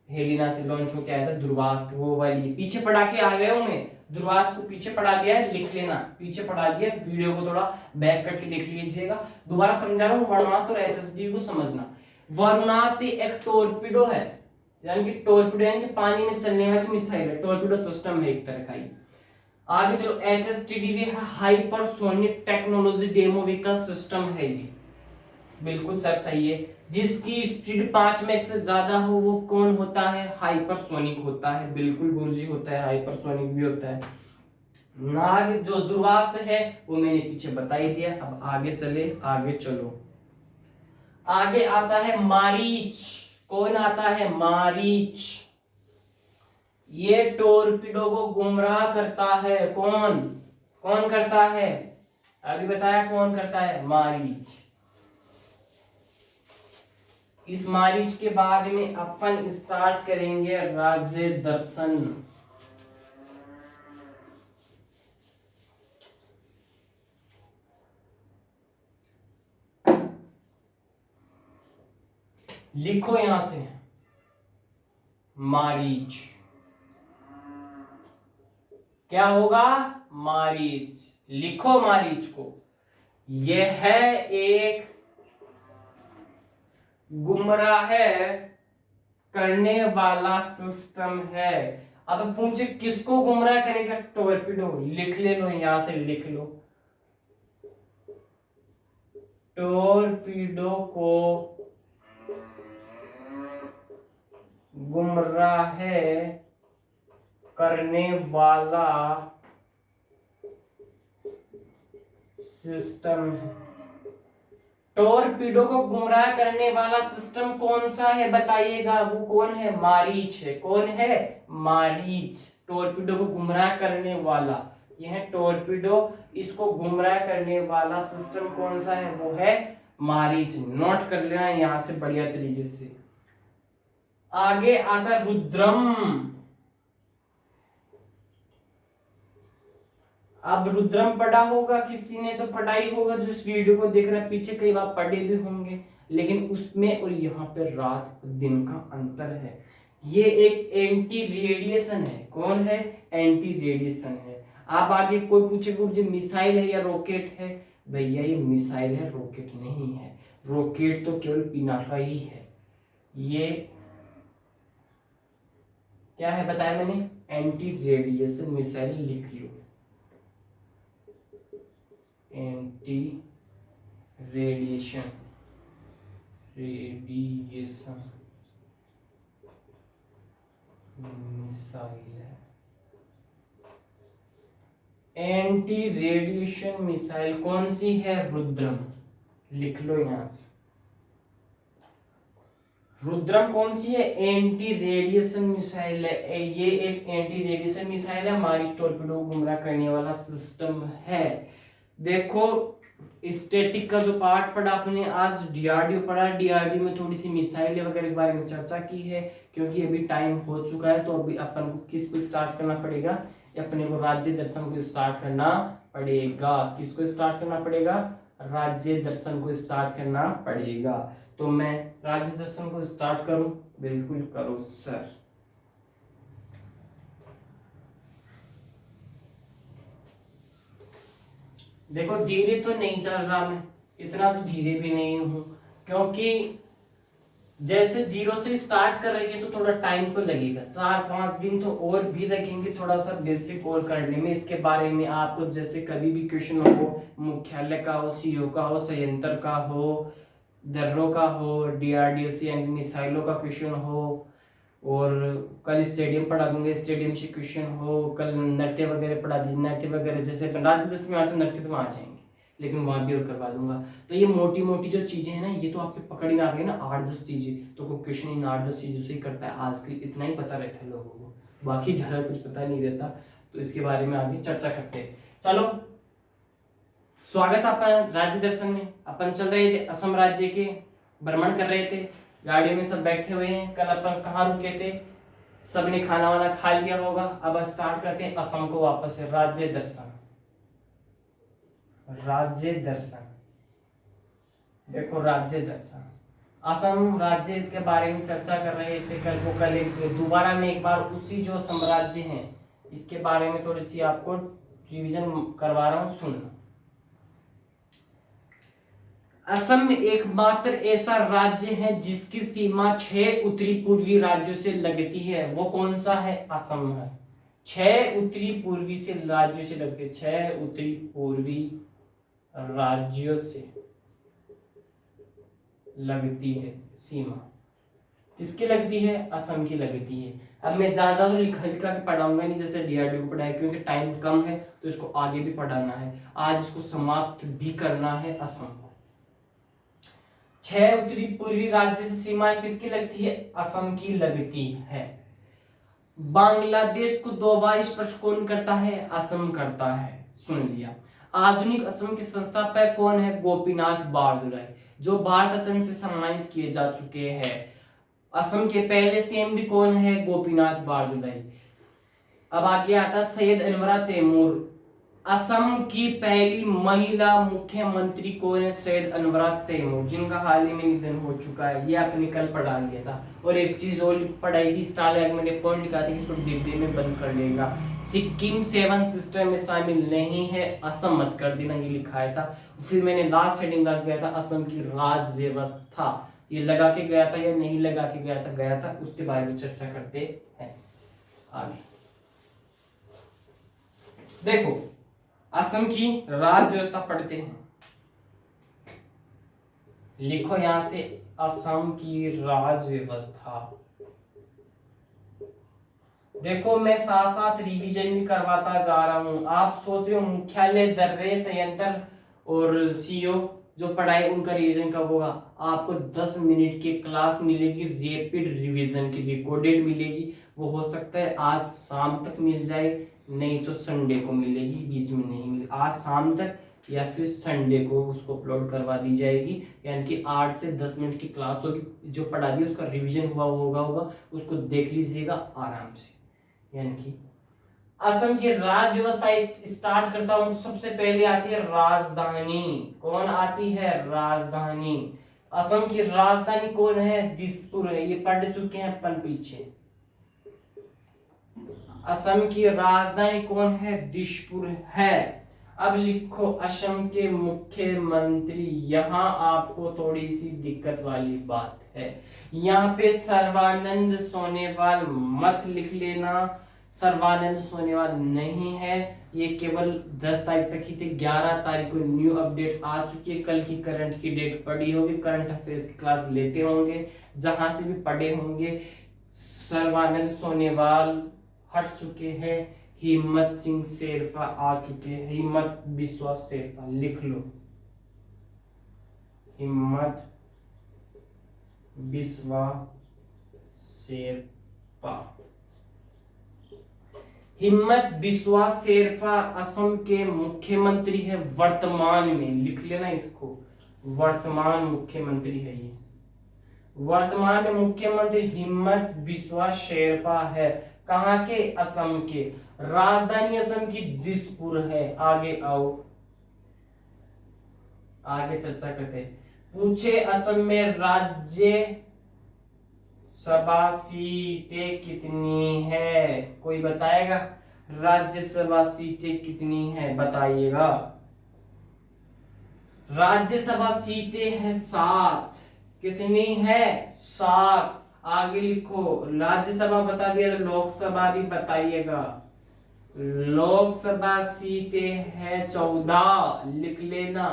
हेलिना से लॉन्च हो के आया था ध्रुवास्त्र, वो वाली पीछे पढ़ा के आ गया हूँ मैं, ध्रुवास्त्र को पीछे पढ़ा दिया है, लिख लेना, पीछे पढ़ा दिया, वीडियो को थोड़ा बैक करके देख लीजिएगा। दोबारा समझा रहा हूँ, वरुणास्त्र और एसएसडी को समझना। वरुणास्त्र एक टोरपीडो है, यानी कि टोरपीडो यानी कि पानी में चलने वाली मिसाइल है, टोरपीडो सिस्टम है एक तरह का ही। आगे चलो, एचएसटीडीवी है hypersonic technology demo vehicle system है ये, बिल्कुल सर सही है। जिसकी स्पीड 5 मैक से ज्यादा हो वो कौन होता है? हाइपरसोनिक होता है, बिल्कुल गुरुजी होता है, हाइपरसोनिक भी होता है। नाग जो ध्रुवास्त्र है वो मैंने पीछे बता ही दिया। अब आगे चले, आगे चलो, आगे आता है मारीच। कौन आता है? मारीच। ये टोरपीडो को गुमराह करता है। कौन कौन करता है? अभी बताया कौन करता है? मारीच। इस मारीच के बाद में अपन स्टार्ट करेंगे राज्य दर्शन। लिखो यहां से मारीच। क्या होगा? मारीच। लिखो मारीच को। यह है एक गुमराह करने वाला सिस्टम है। अब पूछे किसको गुमराह करेगा? टोरपीडो। लिख ले लो, यहां से लिख लो, टोरपीडो को गुमराह करने वाला सिस्टम है। टोरपीडो को गुमराह करने वाला सिस्टम कौन सा है बताइएगा? वो कौन है? मारीच है। कौन है? मारीच। टोरपीडो को गुमराह करने वाला, यह है टोरपीडो, इसको गुमराह करने वाला सिस्टम कौन सा है? वो है मारीच। नोट कर लेना यहां से बढ़िया तरीके से। आगे आता रुद्रम। अब रुद्रम पढ़ा होगा किसी ने, तो पढ़ा ही होगा जो इस वीडियो को देख रहे हैं, पीछे कई बार पढ़े भी होंगे, लेकिन उसमें और यहाँ पे रात दिन का अंतर है। ये एक एंटी रेडिएशन है। कौन है? एंटी रेडिएशन है। आप आगे कोई पूछेगा ये मिसाइल है या रॉकेट है? भैया ये मिसाइल है, रॉकेट नहीं है। रॉकेट तो केवल पिनाका ही है। ये क्या है बताया मैंने? Anti radiation missile. लिख लो, एंटी रेडिएशन मिसाइल है। एंटी रेडिएशन मिसाइल कौन सी है? रुद्रम। लिख लो यहां से, रुद्रम कौन सी है? एंटी रेडिएशन मिसाइल है। ये एक एंटी रेडिएशन मिसाइल है, हमारी टॉर्पेडो को गुमराह करने वाला सिस्टम है। देखो स्टैटिक का जो पार्ट पढ़ा अपने, आज डीआरडीओ पढ़ा, डीआरडीओ में थोड़ी सी मिसाइल वगैरह के बारे में चर्चा की है, क्योंकि अभी टाइम हो चुका है। तो अभी अपन को किसको स्टार्ट करना पड़ेगा? अपने को राज्य दर्शन को स्टार्ट करना पड़ेगा। किसको स्टार्ट करना पड़ेगा? राज्य दर्शन को स्टार्ट करना पड़ेगा। तो मैं राज्य दर्शन को स्टार्ट करूं? बिल्कुल करो सर। देखो धीरे तो नहीं चल रहा मैं, इतना तो धीरे भी नहीं हूं, क्योंकि जैसे जीरो से स्टार्ट कर रही है तो थोड़ा टाइम तो लगेगा, 4-5 दिन तो और भी लगेंगे थोड़ा सा बेसिक और करने में। इसके बारे में आपको जैसे कभी भी क्वेश्चन हो, मुख्यालय का हो, सीओ का हो, संयंत्र का हो, दर्रों का हो, डीआरडीओ से यानी मिसाइलों का क्वेश्चन हो, और कल स्टेडियम पढ़ा दूंगे, स्टेडियम से क्वेश्चन हो, कल नृत्य वगैरह पढ़ा दीजिए, नृत्य वगैरह जैसे राज्य दस में आते नृत्य तो वहाँ जाएंगे, लेकिन वहाँ भी और करवा दूंगा। तो ये मोटी मोटी जो चीजें हैं ना, ये तो आपके पकड़ में आ गई ना, 8-10 चीजें, तो कोई क्वेश्चन इन 8-10 चीजों से ही करता है। आज के लिए इतना ही पता रहता है लोगों को, बाकी ज्यादा कुछ पता नहीं रहता। तो इसके बारे में आगे चर्चा करते हैं। चलो स्वागत अपन राज्य दर्शन में। अपन चल रहे थे असम राज्य के, भ्रमण कर रहे थे, गाड़ी में सब बैठे हुए हैं। कल अपन कहाँ रुके थे? सबने खाना वाना खा लिया होगा। अब स्टार्ट करते हैं असम को वापस से। राज्य दर्शन, राज्य दर्शन, देखो राज्य दर्शन, असम राज्य के बारे में चर्चा कर रहे थे कल को। कल दोबारा में एक बार उसी जो साम्राज्य हैं इसके बारे में थोड़ी सी आपको रिवीजन करवा रहा हूं, सुनना। असम एकमात्र ऐसा राज्य है जिसकी सीमा 6 उत्तरी पूर्वी राज्यों से लगती है। वो कौन सा है? असम है। 6 उत्तरी पूर्वी से राज्यों से लगती है, 6 उत्तरी पूर्वी राज्यों से लगती है सीमा। किसकी लगती है? असम की लगती है। अब मैं ज्यादा तो लिखा के पढ़ाऊंगा नहीं जैसे डीआरडीओ को पढ़ाया, क्योंकि टाइम कम है तो इसको आगे भी पढ़ाना है, आज इसको समाप्त भी करना है असम को। 6 उत्तरी पूर्वी राज्य से सीमा किसकी लगती है? असम की लगती है। बांग्लादेश को 2 बार स्पर्श कौन करता है? असम करता है। सुन लिया। आधुनिक असम के संस्थापक कौन है? गोपीनाथ बारदुलाई, जो भारत रत्न से सम्मानित किए जा चुके हैं। असम के पहले सीएम भी कौन है? गोपीनाथ बारदुलाई। अब आगे आता सैयद अनवरा तैमूर। असम की पहली महिला मुख्यमंत्री कौन है? सैयद अनवरा तैमूर, जिनका हाल ही में निधन हो चुका है। ये आपने कल पढ़ा लिया था। और एक चीज और पढ़ाई थी, स्टार मैंने पॉइंट लिखा था कि इसको डिब्बे में बंद कर लेगा। सिक्किम 7 सिस्टर में शामिल नहीं है, असम मत कर देना, ये लिखाया था। फिर मैंने लास्ट हेडिंग लग गया था असम की राज व्यवस्था। ये लगा के गया था या नहीं लगा के गया था, उसके बारे में चर्चा करते हैं आगे। देखो असम की राज व्यवस्था पढ़ते हैं, लिखो यहां से असम की राज व्यवस्था। देखो मैं साथ साथ रिवीजन भी करवाता जा रहा हूं। आप सोच रहे हो मुख्यालय, दर्रे, संयंत्र और सीओ जो पढ़ाई उनका रिवीजन कब होगा? आपको 10 मिनट की क्लास मिलेगी, रैपिड रिवीजन की रिकॉर्डेड मिलेगी। वो हो सकता है आज शाम तक मिल जाए, नहीं तो संडे को मिलेगी, बीच में नहीं मिलेगी। आज शाम तक या फिर संडे को उसको अपलोड करवा दी जाएगी। यानी कि 8 से 10 मिनट की क्लास होगी। जो पढ़ा दिया उसका रिवीजन हुआ होगा उसको देख लीजिएगा आराम से। यानी कि असम की राज व्यवस्था स्टार्ट करता हूं, सबसे पहले आती है राजधानी। कौन आती है? राजधानी। असम की राजधानी कौन है? दिसपुर है। ये पढ़ चुके हैं अपन पीछे। असम की राजधानी कौन है? दिसपुर है। अब लिखो असम के मुख्यमंत्री। यहां आपको थोड़ी सी दिक्कत वाली बात है, यहाँ पे सर्बानंद सोनोवाल मत लिख लेना। सर्बानंद सोनोवाल नहीं है, ये केवल 10 तारीख तक ही थे। 11 तारीख को न्यू अपडेट आ चुकी है। कल की करंट की डेट पढ़ी होगी, करंट अफेयर्स की क्लास लेते होंगे, जहां से भी पढ़े होंगे। सर्बानंद सोनोवाल हट चुके हैं, हिम्मत सिंह शेरपा आ चुके हैं। हिम्मत बिस्वा शेरपा लिख लो, हिम्मत बिस्वा शेरपा। हिम्मत बिस्वा शेरपा असम के मुख्यमंत्री है वर्तमान में, लिख लेना इसको, वर्तमान मुख्यमंत्री है ये। वर्तमान में मुख्यमंत्री हिम्मत बिस्वा शेरपा है। कहां के? असम के। राजधानी असम की दिसपुर है। आगे आओ, आगे चर्चा करते हैं। पूछे असम में राज्य सभा सीटें कितनी है? कोई बताएगा? राज्यसभा सीटें कितनी है बताइएगा। राज्यसभा सीटें हैं 7। कितनी है? 7। आगे लिखो, राज्यसभा बता दिया, लोकसभा भी बताइएगा। लोकसभा सीटें है 14, लिख लेना।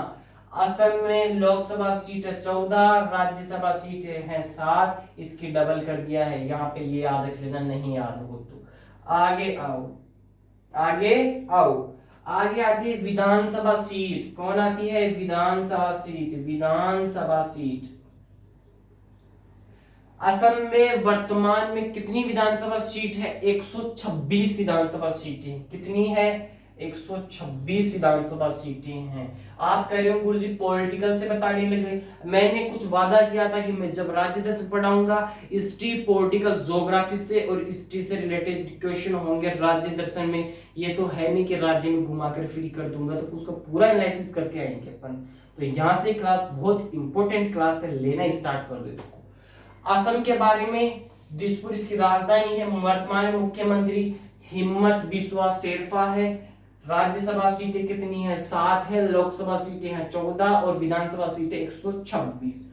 असम में लोकसभा सीट 14, राज्यसभा सीटें हैं 7। इसकी डबल कर दिया है यहाँ पे, ये याद रख लेना, नहीं याद हो तो। आगे आओ, आगे आओ। आगे आती है विधानसभा सीट। कौन आती है? विधानसभा सीट। विधानसभा सीट असम में वर्तमान में कितनी विधानसभा सीट है? 126 विधानसभा सीटें। कितनी है? 126 विधानसभा सीटें हैं। आप कह रहे हो गुरुजी पॉलिटिकल से बताने लगे, मैंने कुछ वादा किया था कि मैं जब राज्य दर्शन पढ़ाऊंगा हिस्ट्री, पॉलिटिकल, ज्योग्राफी से और हिस्ट्री से रिलेटेड क्वेश्चन होंगे राज्य दर्शन में। ये तो है नहीं कि राज्य में घुमाकर फ्री कर दूंगा, तो उसको पूरा एनालिसिस करके आएंगे अपन। तो यहाँ से क्लास बहुत इंपॉर्टेंट क्लास है, लेना स्टार्ट कर दो इसको। असम के बारे में, दिसपुर इसकी राजधानी है, वर्तमान मुख्यमंत्री हिम्मत बिस्वा शेरपा है। राज्यसभा सीटें कितनी है? 7 है। लोकसभा सीटें हैं 14 और विधानसभा सीटें 126।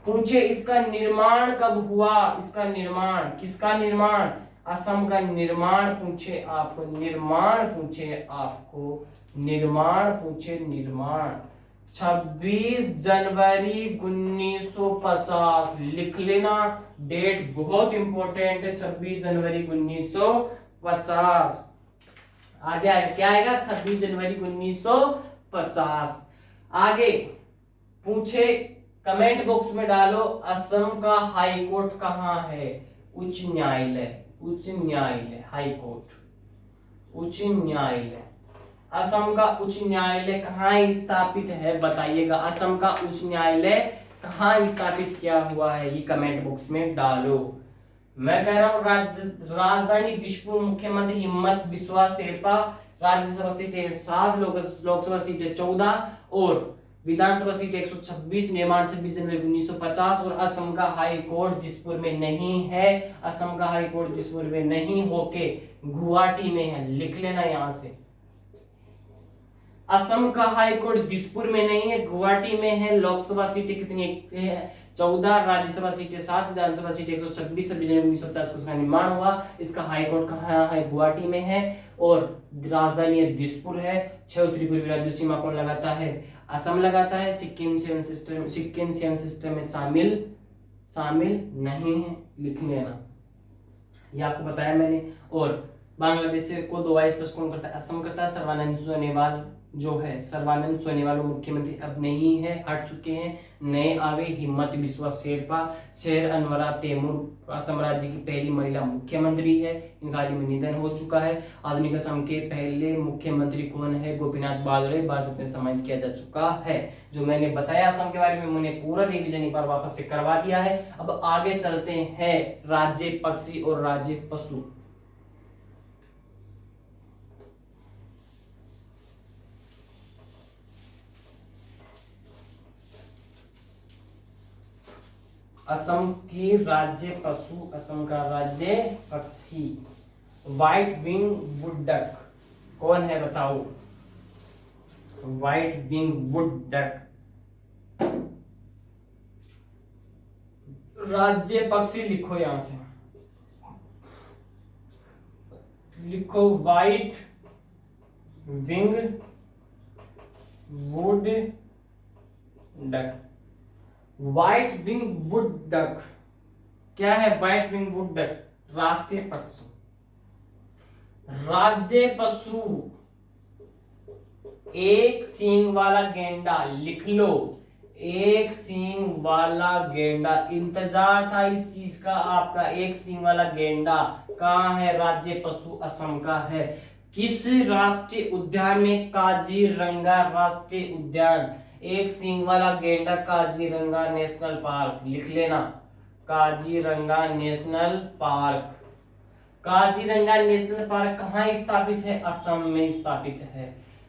पूछे इसका निर्माण कब हुआ? इसका निर्माण, किसका निर्माण? असम का निर्माण पूछे आपको, निर्माण पूछे आपको, निर्माण पूछे, निर्माण 26 जनवरी 1950 लिख लेना, डेट बहुत इंपॉर्टेंट है, 26 जनवरी 1950। आगे क्या आएगा? 26 जनवरी 1950। आगे पूछे, कमेंट बॉक्स में डालो, असम का हाई कोर्ट कहाँ है? उच्च न्यायालय, उच्च न्यायालय, हाई कोर्ट, उच्च न्यायालय। असम का उच्च न्यायालय कहाँ स्थापित है? बताइएगा, असम का उच्च न्यायालय कहाँ स्थापित किया हुआ है? ये कमेंट बॉक्स में डालो। मैं कह रहा हूँ राजधानी दिसपुर, मुख्यमंत्री हिम्मत बिस्वा शेरपा, राज्यसभा सीटें 7, लोकसभा सीटें 14 और विधानसभा सीटें 126, निर्माण 26 जनवरी 1950। और असम का हाई कोर्ट दिसपुर में नहीं है, असम का हाई कोर्ट दिसपुर में नहीं होके गुवाहाटी में है, लिख लेना यहां से। असम का हाई कोर्ट दिसपुर में नहीं है, गुवाहाटी में है। लोकसभा सीटें कितनी है? 14, राज्यसभा सीटें 7, विधानसभा सीटें 126, 26 जनवरी 1950 को इसका निर्माण हुआ। इसका हाई कोर्ट कहाँ है? गुवाहाटी में है और राजधानी दिसपुर है। 6 उत्तरी पूर्वी राज्य सीमा कौन लगाता है? असम लगाता है। सिक्किम 7 सिस्टम, सिक्किम 7 सिस्टम में शामिल नहीं है, लिख लेना, ये आपको बताया मैंने। और बांग्लादेश को 2 वाइस प्रेसिडेंट कौन करता है? असम करता है। सर्बानंद सोनोवाल जो है, सर्बानंद सोनोवाल मुख्यमंत्री अब नहीं है, हट चुके हैं, नए आवे हिम्मत बिस्वा शेरपा। शेर अनवरा तैमूर असम राज्य की पहली महिला मुख्यमंत्री है, इनका हाल ही में निधन हो चुका है। आधुनिक असम के पहले मुख्यमंत्री कौन है? गोपीनाथ बाजोरे, भारत में सम्मानित किया जा चुका है। जो मैंने बताया असम के बारे में, मैंने पूरा रिवीजन एक बार वापस से करवा दिया है। अब आगे चलते हैं राज्य पक्षी और राज्य पशु। असम की राज्य पशु, असम का राज्य पक्षी व्हाइट विंग वुड डक कौन है? बताओ, व्हाइट विंग वुड डक राज्य पक्षी लिखो, यहां से लिखो, white wing wood duck. White wing wood duck क्या है? व्हाइट विंग वुड डक राष्ट्रीय पशु, राज्य पशु एक सींग वाला गेंडा, लिख लो, एक सींग वाला गेंडा। इंतजार था इस चीज का आपका, एक सींग वाला गेंडा कहाँ है? राज्य पशु असम का है। किस राष्ट्रीय उद्यान में? काजीरंगा राष्ट्रीय उद्यान। एक सींग वाला गेंडा काजीरंगा नेशनल पार्क, लिख लेना, Kaziranga national park. Kaziranga national park कहाँ स्थापित है? असम में स्थापित है।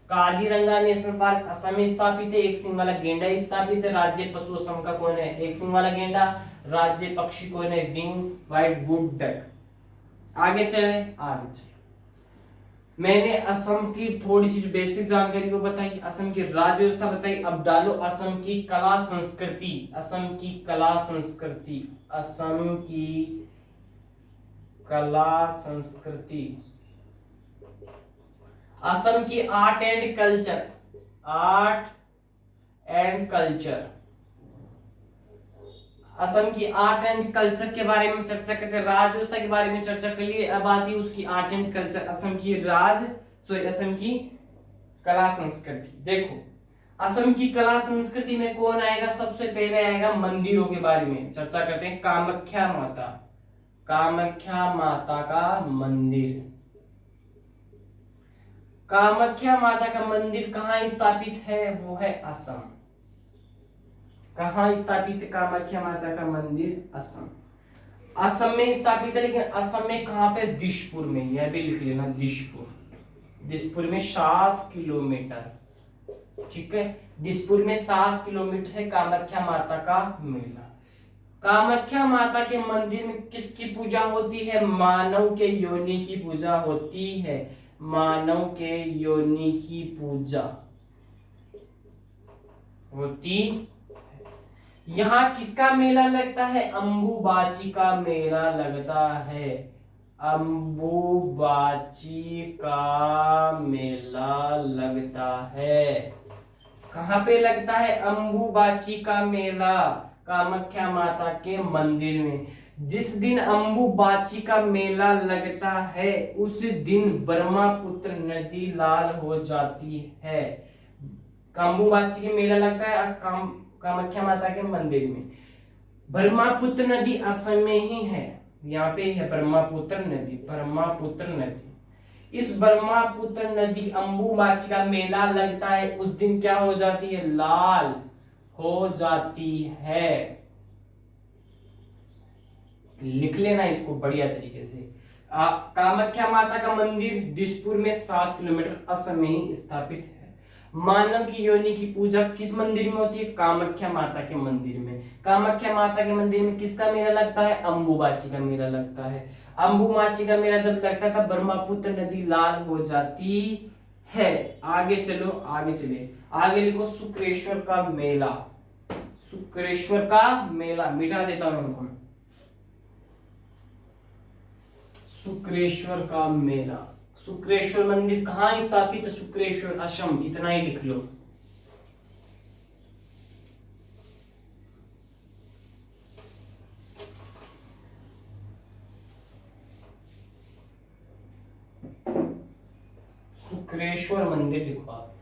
काजीरंगा नेशनल पार्क असम में स्थापित है। एक सींग वाला गेंडा स्थापित है। राज्य पशु असम का कौन है? एक सींग वाला गेंडा। राज्य पक्षी कौन है? Wing white wood duck. आगे चले, आगे चले। मैंने असम की थोड़ी सी बेसिक जानकारी को बताई, असम की राज्य व्यवस्था बताई। अब डालो असम की कला संस्कृति, असम की कला संस्कृति, असम की कला संस्कृति, असम की art and culture, art and culture, Assam की आर्ट एंड कल्चर के बारे में चर्चा करते, राज्य व्यवस्था के बारे में चर्चा कर लिए। अब आती है उसकी आर्ट एंड कल्चर, असम की असम की कला संस्कृति। देखो असम की कला संस्कृति में कौन आएगा? सबसे पहले आएगा मंदिरों के बारे में चर्चा करते हैं। कामाख्या माता, कामाख्या माता का मंदिर, कामाख्या माता का मंदिर कहाँ स्थापित है? वो है असम। कहाँ स्थापित है कामाख्या माता का मंदिर? असम। असम में स्थापित है, लेकिन असम में कहाँ पे? दिसपुर में। यह भी लिख लेना, दिसपुर। दिसपुर में 7 किलोमीटर, ठीक है। दिसपुर में 7 किलोमीटर है कामाख्या माता का मेला। कामाख्या माता के मंदिर में किसकी पूजा होती है? मानव के योनि की पूजा होती है। मानव के योनि की पूजा होती। यहाँ किसका मेला लगता है? अंबुबाची का मेला लगता है। अंबुबाची का मेला लगता है। कहाँ पे लगता है अंबुबाची का मेला? कामाख्या माता के मंदिर में। जिस दिन अंबुबाची का मेला लगता है उस दिन ब्रह्मपुत्र नदी लाल हो जाती है। अंबुबाची के मेला लगता है कामाख्या माता के मंदिर में। ब्रह्मपुत्र नदी असम में ही है, यहाँ पे है ब्रह्मपुत्र नदी। ब्रह्मपुत्र नदी, इस ब्रह्मपुत्र नदी अंबुबाची का मेला लगता है उस दिन क्या हो जाती है? लाल हो जाती है। लिख लेना इसको बढ़िया तरीके से। कामाख्या माता का मंदिर दिसपुर में 7 किलोमीटर असम में ही स्थापित है। मानव की योनि की पूजा किस मंदिर में होती है? कामाख्या माता के मंदिर में। कामाख्या माता के मंदिर में किसका मेला लगता है? अंबुबाची का मेला लगता है। अंबुबाची का मेला जब लगता था ब्रह्मपुत्र नदी लाल हो जाती है। आगे चलो, आगे चले, आगे लिखो शुक्रेश्वर का मेला। शुक्रेश्वर का मेला मिटा देता हूं उनको। शुक्रेश्वर का मेला। शुक्रेश्वर मंदिर कहाँ स्थापित है? शुक्रेश्वर, असम। इतना ही लिख लो। शुक्रेश्वर मंदिर लिखो आप।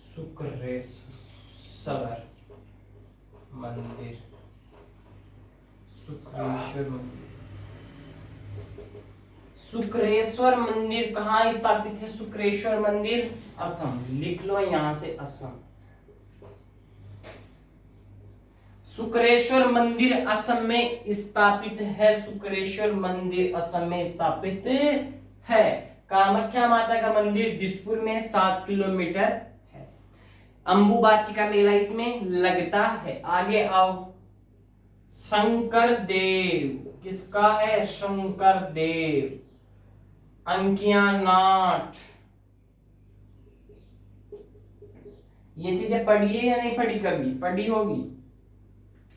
शुक्रेश्वर मंदिर, शुक्रेश्वर मंदिर। शुक्रेश्वर मंदिर कहाँ स्थापित है? शुक्रेश्वर मंदिर असम। लिख लो यहां से असम। शुक्रेश्वर मंदिर असम में स्थापित है। शुक्रेश्वर मंदिर असम में स्थापित है। कामाख्या माता का मंदिर दिसपुर में 7 किलोमीटर है। अंबुबाची का मेला इसमें लगता है। आगे आओ। शंकर देव किसका है? शंकर देव। अंकिया नाट, ये चीजें पढ़ी है या नहीं पढ़ी? कभी पढ़ी होगी,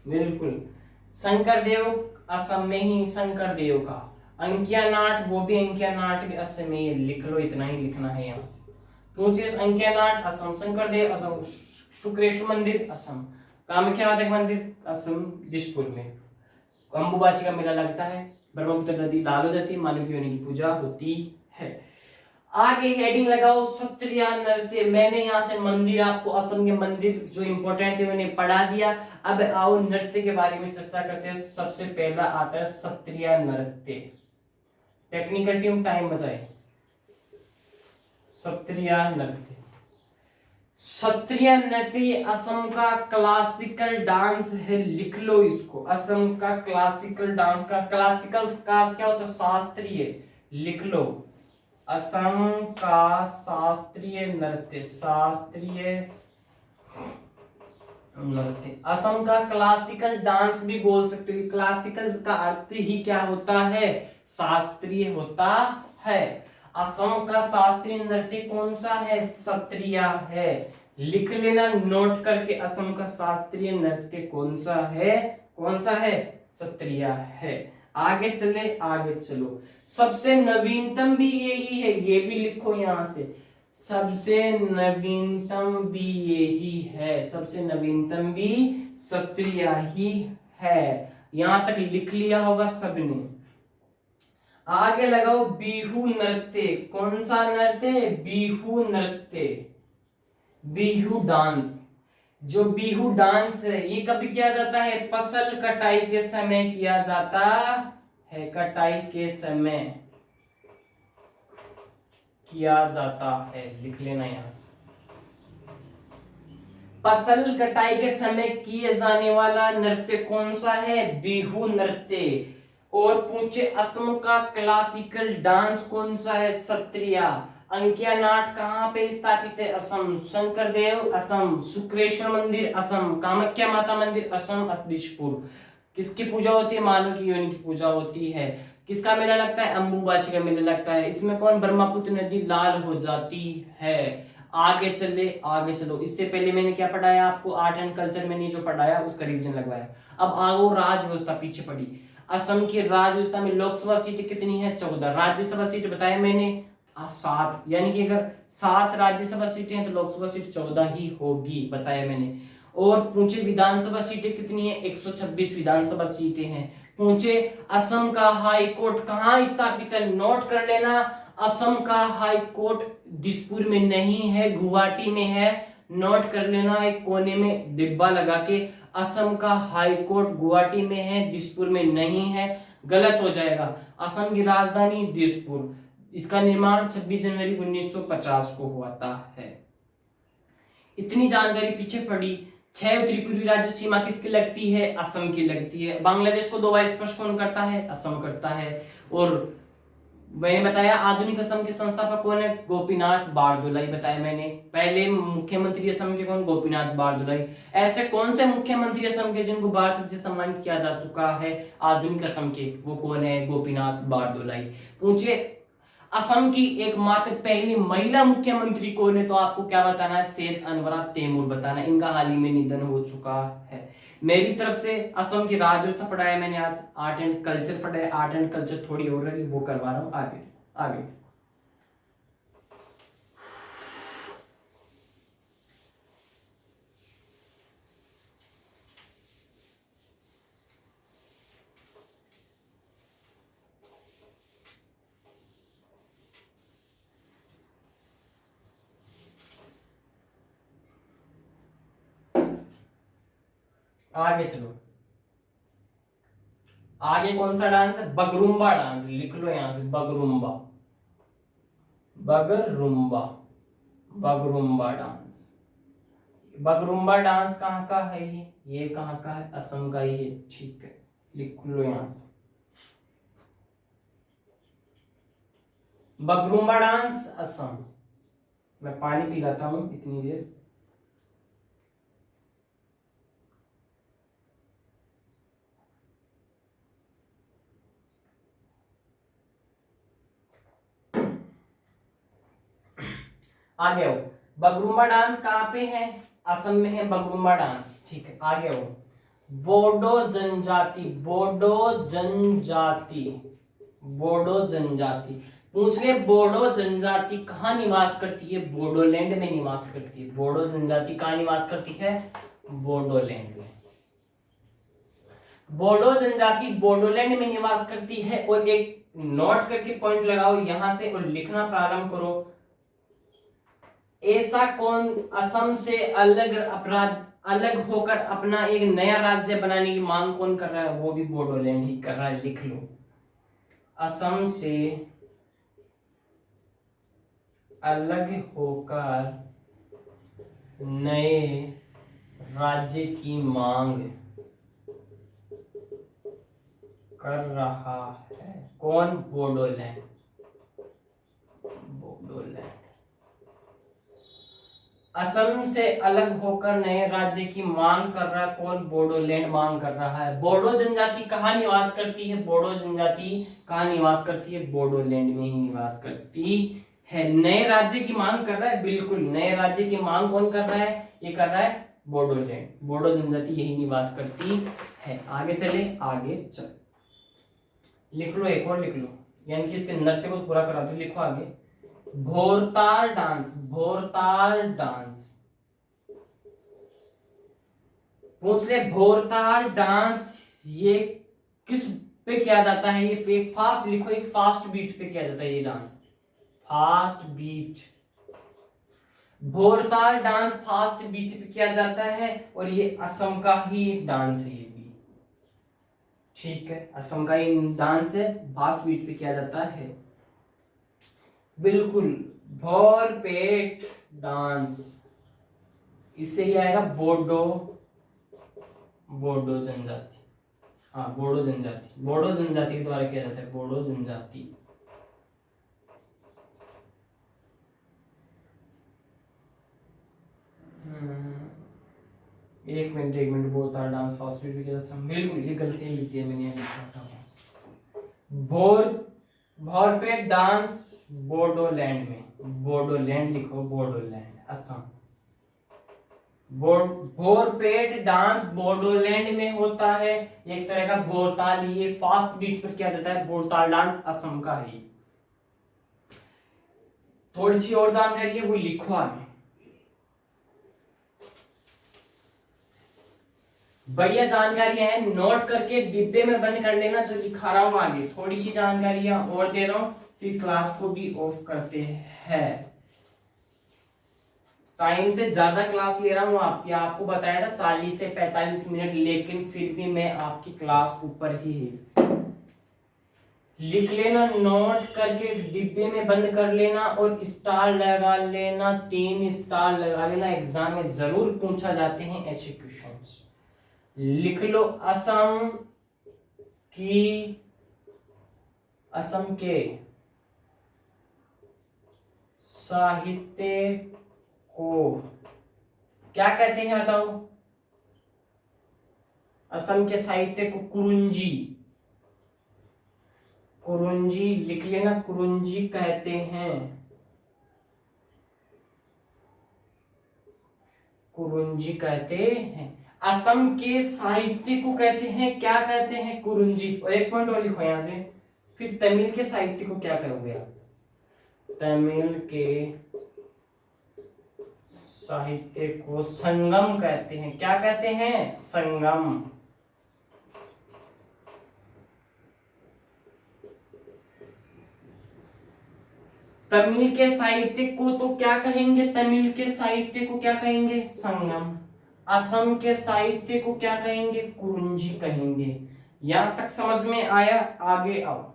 बिल्कुल। शंकर देव असम में ही शंकर देव का। अंकिया नाट, वो भी अंकिया नाट भी असम में। लिख लो, इतना ही लिखना है यहाँ से। पूछिए अंकिया नाट असम, शंकर देव असम, शुक्रेश्वर मंदिर असम, कामाख्या माता का मंदिर असम दिसपुर में। अंबुबाची का मेला लगता है, ब्रह्मपुत्र नदी लाल हो जाती है, मानव की योनि की पूजा होती है। आगे हेडिंग लगाओ सत्रिया नृत्य। मैंने यहाँ से मंदिर, आपको असम के मंदिर जो इंपॉर्टेंट थे मैंने पढ़ा दिया। अब आओ नृत्य के बारे में चर्चा करते हैं। सबसे पहला आता है सत्रिया नृत्य। टेक्निकल टीम टाइम बताए। सत्रिया नृत्य, सत्रिया नृत्य असम का क्लासिकल डांस है। लिख लो इसको, असम का क्लासिकल डांस का। क्लासिकल का क्या होता है? शास्त्रीय। लिख लो, असम का शास्त्रीय नृत्य। शास्त्रीय नृत्य, असम का क्लासिकल डांस भी बोल सकते हो। क्लासिकल का अर्थ ही क्या होता है? शास्त्रीय होता है। असम का शास्त्रीय नृत्य कौन सा है? सत्रिया है। लिख लेना नोट करके, असम का शास्त्रीय नृत्य कौन सा है? कौन सा है? सत्रिया है। आगे चले, आगे चलो। सबसे नवीनतम भी यही है, ये भी लिखो यहां से। सबसे नवीनतम भी यही है। सबसे नवीनतम भी सत्रिया ही है। यहां तक लिख लिया होगा सबने। आगे लगाओ बिहू नृत्य। कौन सा नृत्य? बिहू नृत्य, बिहू डांस। जो बिहू डांस है ये कब किया जाता है? फसल कटाई के समय किया जाता है। कटाई के समय किया जाता है, लिख लेना यहां से। फसल कटाई के समय किए जाने वाला नृत्य कौन सा है? बिहू नृत्य। और पूछे असम का क्लासिकल डांस कौन सा है? सत्रिया। अंकिया नाट कहाँ पे स्थापित है? असम। शंकरदेव असम। शुक्रेश्वर मंदिर असम। कामाख्या माता मंदिर असम दिसपुर। किसकी पूजा होती है? मानव की योनि की पूजा होती है। किसका मेला लगता है? अंबुबाची का मेला लगता है। इसमें कौन? ब्रह्मपुत्र नदी लाल हो जाती है। आगे चले, आगे चलो। इससे पहले मैंने क्या पढ़ाया आपको? आर्ट एंड कल्चर मैंने जो पढ़ाया उसका रिवीजन लगवाया। अब आगो राज्य व्यवस्था, पीछे पड़ी। असम की राज्य व्यवस्था में लोकसभा सीटें कितनी है? 14। राज्यसभा सीट बताया मैंने 7, यानी कि अगर 7 राज्यसभा सीटें हैं तो लोकसभा सीट 14 ही होगी, बताया मैंने। और पूछे विधानसभा सीटें कितनी है? 126 विधानसभा सीटें हैं। पूछे असम का हाई कोर्ट कहाँ स्थापित है? नोट कर लेना, असम का हाई कोर्ट दिसपुर में नहीं है, गुवाहाटी में है। नोट कर लेना एक कोने में डिब्बा लगा के, असम का हाई कोर्ट गुवाहाटी में है, दिसपुर में नहीं है, गलत हो जाएगा। असम की राजधानी दिसपुर। इसका निर्माण 26 जनवरी 1950 को हुआ था है। इतनी जानकारी पीछे पड़ी। 6 उत्तरी पूर्वी राज्य सीमा किसकी लगती है? असम की लगती है। बांग्लादेश को 2 बार स्पर्श कौन करता है? असम करता है। और मैंने बताया आधुनिक असम के संस्थापक कौन है? गोपीनाथ बारदुलाई, बताया मैंने। पहले मुख्यमंत्री असम के कौन? गोपीनाथ बारदुलाई। ऐसे कौन से मुख्यमंत्री असम के जिनको भारत से सम्मानित किया जा चुका है आधुनिक असम के? वो कौन है? गोपीनाथ बारदुलाई। पूछे असम की एकमात्र पहली महिला मुख्यमंत्री कौन है? तो आपको क्या बताना है? सैयद अनवरा तैमूर बताना। इनका हाल ही में निधन हो चुका है। मेरी तरफ से असम की राज्य व्यवस्था पढ़ाया मैंने आज। आर्ट एंड कल्चर पढ़ाया। आर्ट एंड कल्चर थोड़ी और रही, वो करवा रहा हूं। आगे आगे आगे चलो। आगे कौन सा डांस है? बगरुम्बा डांस, लिख लो यहां से। बगरुम्बा, बगरुम्बा, बगरुम्बा डांस। बगरुम्बा डांस कहाँ का है? ये कहाँ का है? असम का ही है, ठीक है, लिख लो यहां से। बगरुम्बा डांस असम। मैं पानी पी लाता हूं इतनी देर। आगे आओ। बगरुम्बा डांस कहाँ पे है? असम में है बगरुम्बा डांस, ठीक है। आगे आओ। बोडो जनजाति, बोडो जनजाति, बोडो जनजाति। पूछ रहे बोडो जनजाति कहाँ निवास करती है? बोडोलैंड में निवास करती है। बोडो जनजाति कहाँ निवास करती है? बोडोलैंड में। बोडो जनजाति बोडोलैंड में निवास करती है। और एक नोट करके पॉइंट लगाओ यहां से और लिखना प्रारंभ करो। ऐसा कौन असम से अलग होकर अपना एक नया राज्य बनाने की मांग कौन कर रहा है? वो भी बोडोलैंड ही कर रहा है, लिख लो। असम से अलग होकर नए राज्य की मांग कर रहा है कौन? बोडोलैंड, बोडोलैंड। असम से अलग होकर नए राज्य की मांग कर रहा है कौन? बोडोलैंड मांग कर रहा है। बोडो जनजाति कहाँ निवास करती है? बोडो जनजाति कहाँ निवास करती है? बोडोलैंड में ही निवास करती है। नए राज्य की मांग कर रहा है, बिल्कुल नए राज्य की मांग कौन कर रहा है? ये कर रहा है बोडोलैंड। बोडो जनजाति यही निवास करती है। आगे चले, आगे चल, लिख लो, एक और लिख लो, यानी कि इसके नृत्य को पूरा करा दो। लिखो आगे। Bhortal dance, Bhortal dance. पूछ ले भोरताल डांस ये किस पे किया जाता है? ये एक फास्ट, लिखो, एक फास्ट बीट पे किया जाता है ये dance. Fast beat. Bhortal dance fast beat पे किया जाता है। और ये असम का ही डांस है ये भी, ठीक है। असम का ही डांस है, फास्ट बीट पे किया जाता है, बिल्कुल। भोरपेट डांस, इससे ही आएगा बोडो, बोडो जनजाति। हाँ बोडो जनजाति, बोडो जनजाति के द्वारा किया जाता है, बोडो जनजाति। एक मिनट बोलता डांस फास्ट भी किया जाता है, बिल्कुल ये गलतियां लिखी है मैंने अभी। भोरपेट डांस बोडोलैंड में, बोडोलैंड लिखो, बोडोलैंड असम। भोरपेट डांस बोडोलैंड में होता है, एक तरह का भोरताल, ये फास्ट बीट पर किया जाता है, भोरताल डांस असम का है। थोड़ी सी और जानकारी है वो लिखो आगे। बढ़िया जानकारी है, नोट करके डिब्बे में बंद कर लेना जो लिखा रहा हूं आगे। थोड़ी सी जानकारियां और दे रहा हूं, फिर क्लास को भी ऑफ करते हैं। टाइम से ज्यादा क्लास ले रहा हूं आपकी, आपको बताया था 40 से 45 मिनट, लेकिन फिर भी मैं आपकी क्लास ऊपर ही है। लिख लेना, नोट करके डिब्बे में बंद कर लेना और स्टार लगा लेना, 3 स्टार लगा लेना, एग्जाम में जरूर पूछा जाते हैं ऐसे क्वेश्चंस। लिख लो, असम के साहित्य को क्या कहते हैं बताओ? असम के साहित्य को कुरुंजी, कुरुंजी लिख लेना, कुरुंजी कहते हैं, कुरुंजी कहते हैं। असम के साहित्य को कहते हैं, क्या कहते हैं? कुरुंजी। और एक पॉइंट और लिखो यहां से, फिर तमिल के साहित्य को क्या कहोगे आप? तमिल के साहित्य को संगम कहते हैं, क्या कहते हैं? संगम। तमिल के साहित्य को तो क्या कहेंगे? तमिल के साहित्य को क्या कहेंगे? संगम। असम के साहित्य को क्या कहेंगे? कुरुंजी कहेंगे। यहां तक समझ में आया? आगे आओ,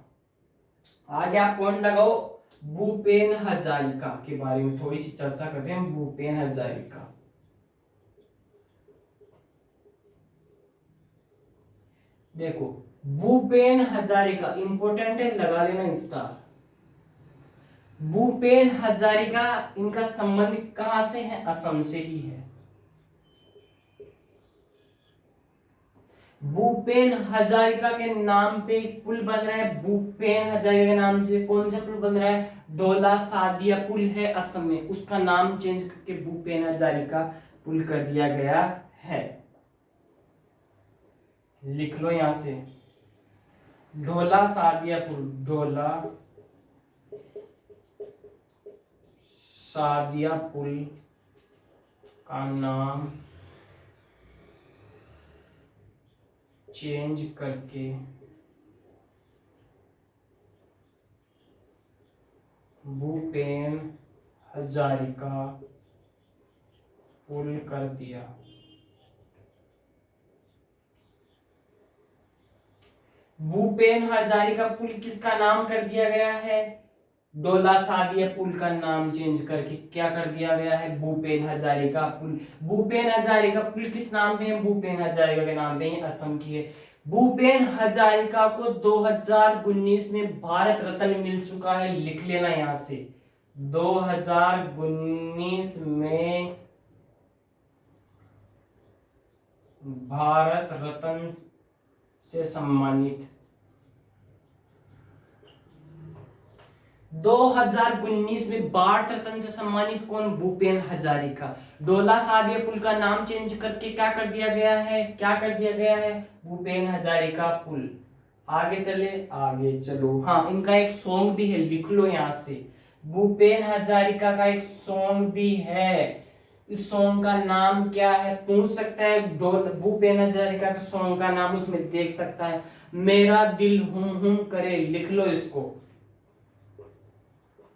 आगे आप पॉइंट लगाओ। भूपेन हजारिका के बारे में थोड़ी सी चर्चा करते हैं। भूपेन हजारिका, देखो भूपेन हजारिका इंपॉर्टेंट है, लगा लेना स्टार। भूपेन हजारिका, इनका संबंध कहां से है? असम से ही है। भूपेन हजारिका के नाम पे पुल बन रहा है, भूपेन हजारिका के नाम से कौन सा पुल बन रहा है? ढोला सादिया पुल है असम में, उसका नाम चेंज करके भूपेन हजारिका पुल कर दिया गया है। लिख लो यहां से, ढोला सादिया पुल, ढोला सादिया पुल का नाम चेंज करके भूपेन हजारिका पुल कर दिया। भूपेन हजारिका पुल किसका नाम कर दिया गया है? ढोला सादिया पुल का नाम चेंज करके क्या कर दिया गया है? भूपेन हजारिका पुल। भूपेन हजारिका पुल किस नाम पे है? भूपेन हजारिका के नाम पे है, असम की है। भूपेन हजारिका को 2019 में भारत रत्न मिल चुका है, लिख लेना यहां से। 2019 में भारत रत्न से सम्मानित। 2019 में भारत रत्न से सम्मानित कौन? भूपेन हजारिका। ढोला सादिया पुल का नाम चेंज करके क्या कर दिया गया है? क्या कर दिया गया है? भूपेन हजारिका पुल। आगे चले, आगे चलो। हाँ, इनका एक सॉन्ग भी है, लिख लो यहां से। भूपेन हजारिका का एक सॉन्ग भी है, इस सॉन्ग का नाम क्या है? पूछ सकता है। भूपेन हजारिका का सॉन्ग का नाम उसमें देख सकता है, मेरा दिल हुम करे, लिख लो इसको।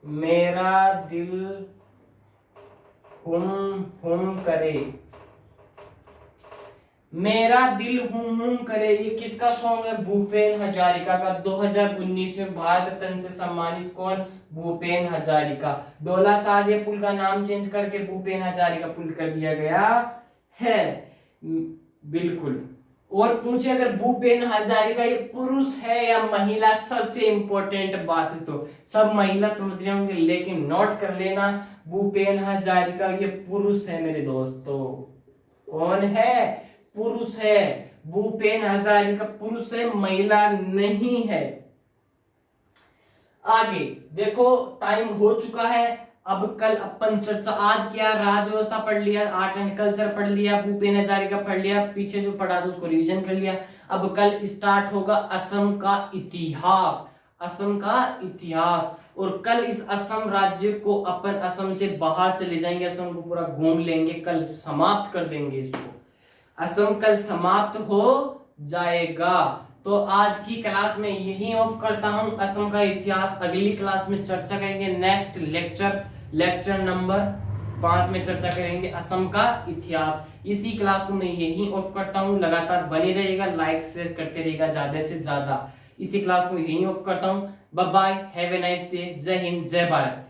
मेरा दिल हुम करे। मेरा दिल हुम करे, ये किसका सॉन्ग है? भूपेन हजारिका का। 2019 में भारत रत्न से सम्मानित कौन? भूपेन हजारिका। डोला सादिया पुल का नाम चेंज करके भूपेन हजारिका पुल कर दिया गया है। बिल्कुल। और पूछे अगर भूपेन हजारिका ये पुरुष है या महिला, सबसे इंपॉर्टेंट बात है, तो सब महिला समझ रहे होंगे, लेकिन नोट कर लेना, भूपेन हजारिका ये पुरुष है मेरे दोस्तों। कौन है? पुरुष है। भूपेन हजारिका पुरुष है, महिला नहीं है। आगे देखो, टाइम हो चुका है। अब कल अपन चर्चा, आज क्या, राज्य व्यवस्था पढ़ लिया, आर्ट एंड कल्चर पढ़ लिया, भूपेन हजारिका पढ़ लिया, पीछे जो पढ़ा था उसको रिवीजन कर लिया। अब कल स्टार्ट होगा असम का इतिहास। असम का इतिहास। और कल इस असम राज्य को अपन असम से बाहर चले जाएंगे, असम को पूरा घूम लेंगे, कल समाप्त कर देंगे इसको। असम कल समाप्त हो जाएगा। तो आज की क्लास में यही ऑफ करता हूं, असम का इतिहास। अगली क्लास में चर्चा करेंगे, नेक्स्ट लेक्चर नंबर 5 में चर्चा करेंगे असम का इतिहास। इसी क्लास को मैं यही ऑफ करता हूं, लगातार बने रहेगा, लाइक शेयर करते रहेगा ज्यादा से ज्यादा। इसी क्लास को यही ऑफ करता हूं। Bye bye, have a nice day, जय हिंद, जय भारत।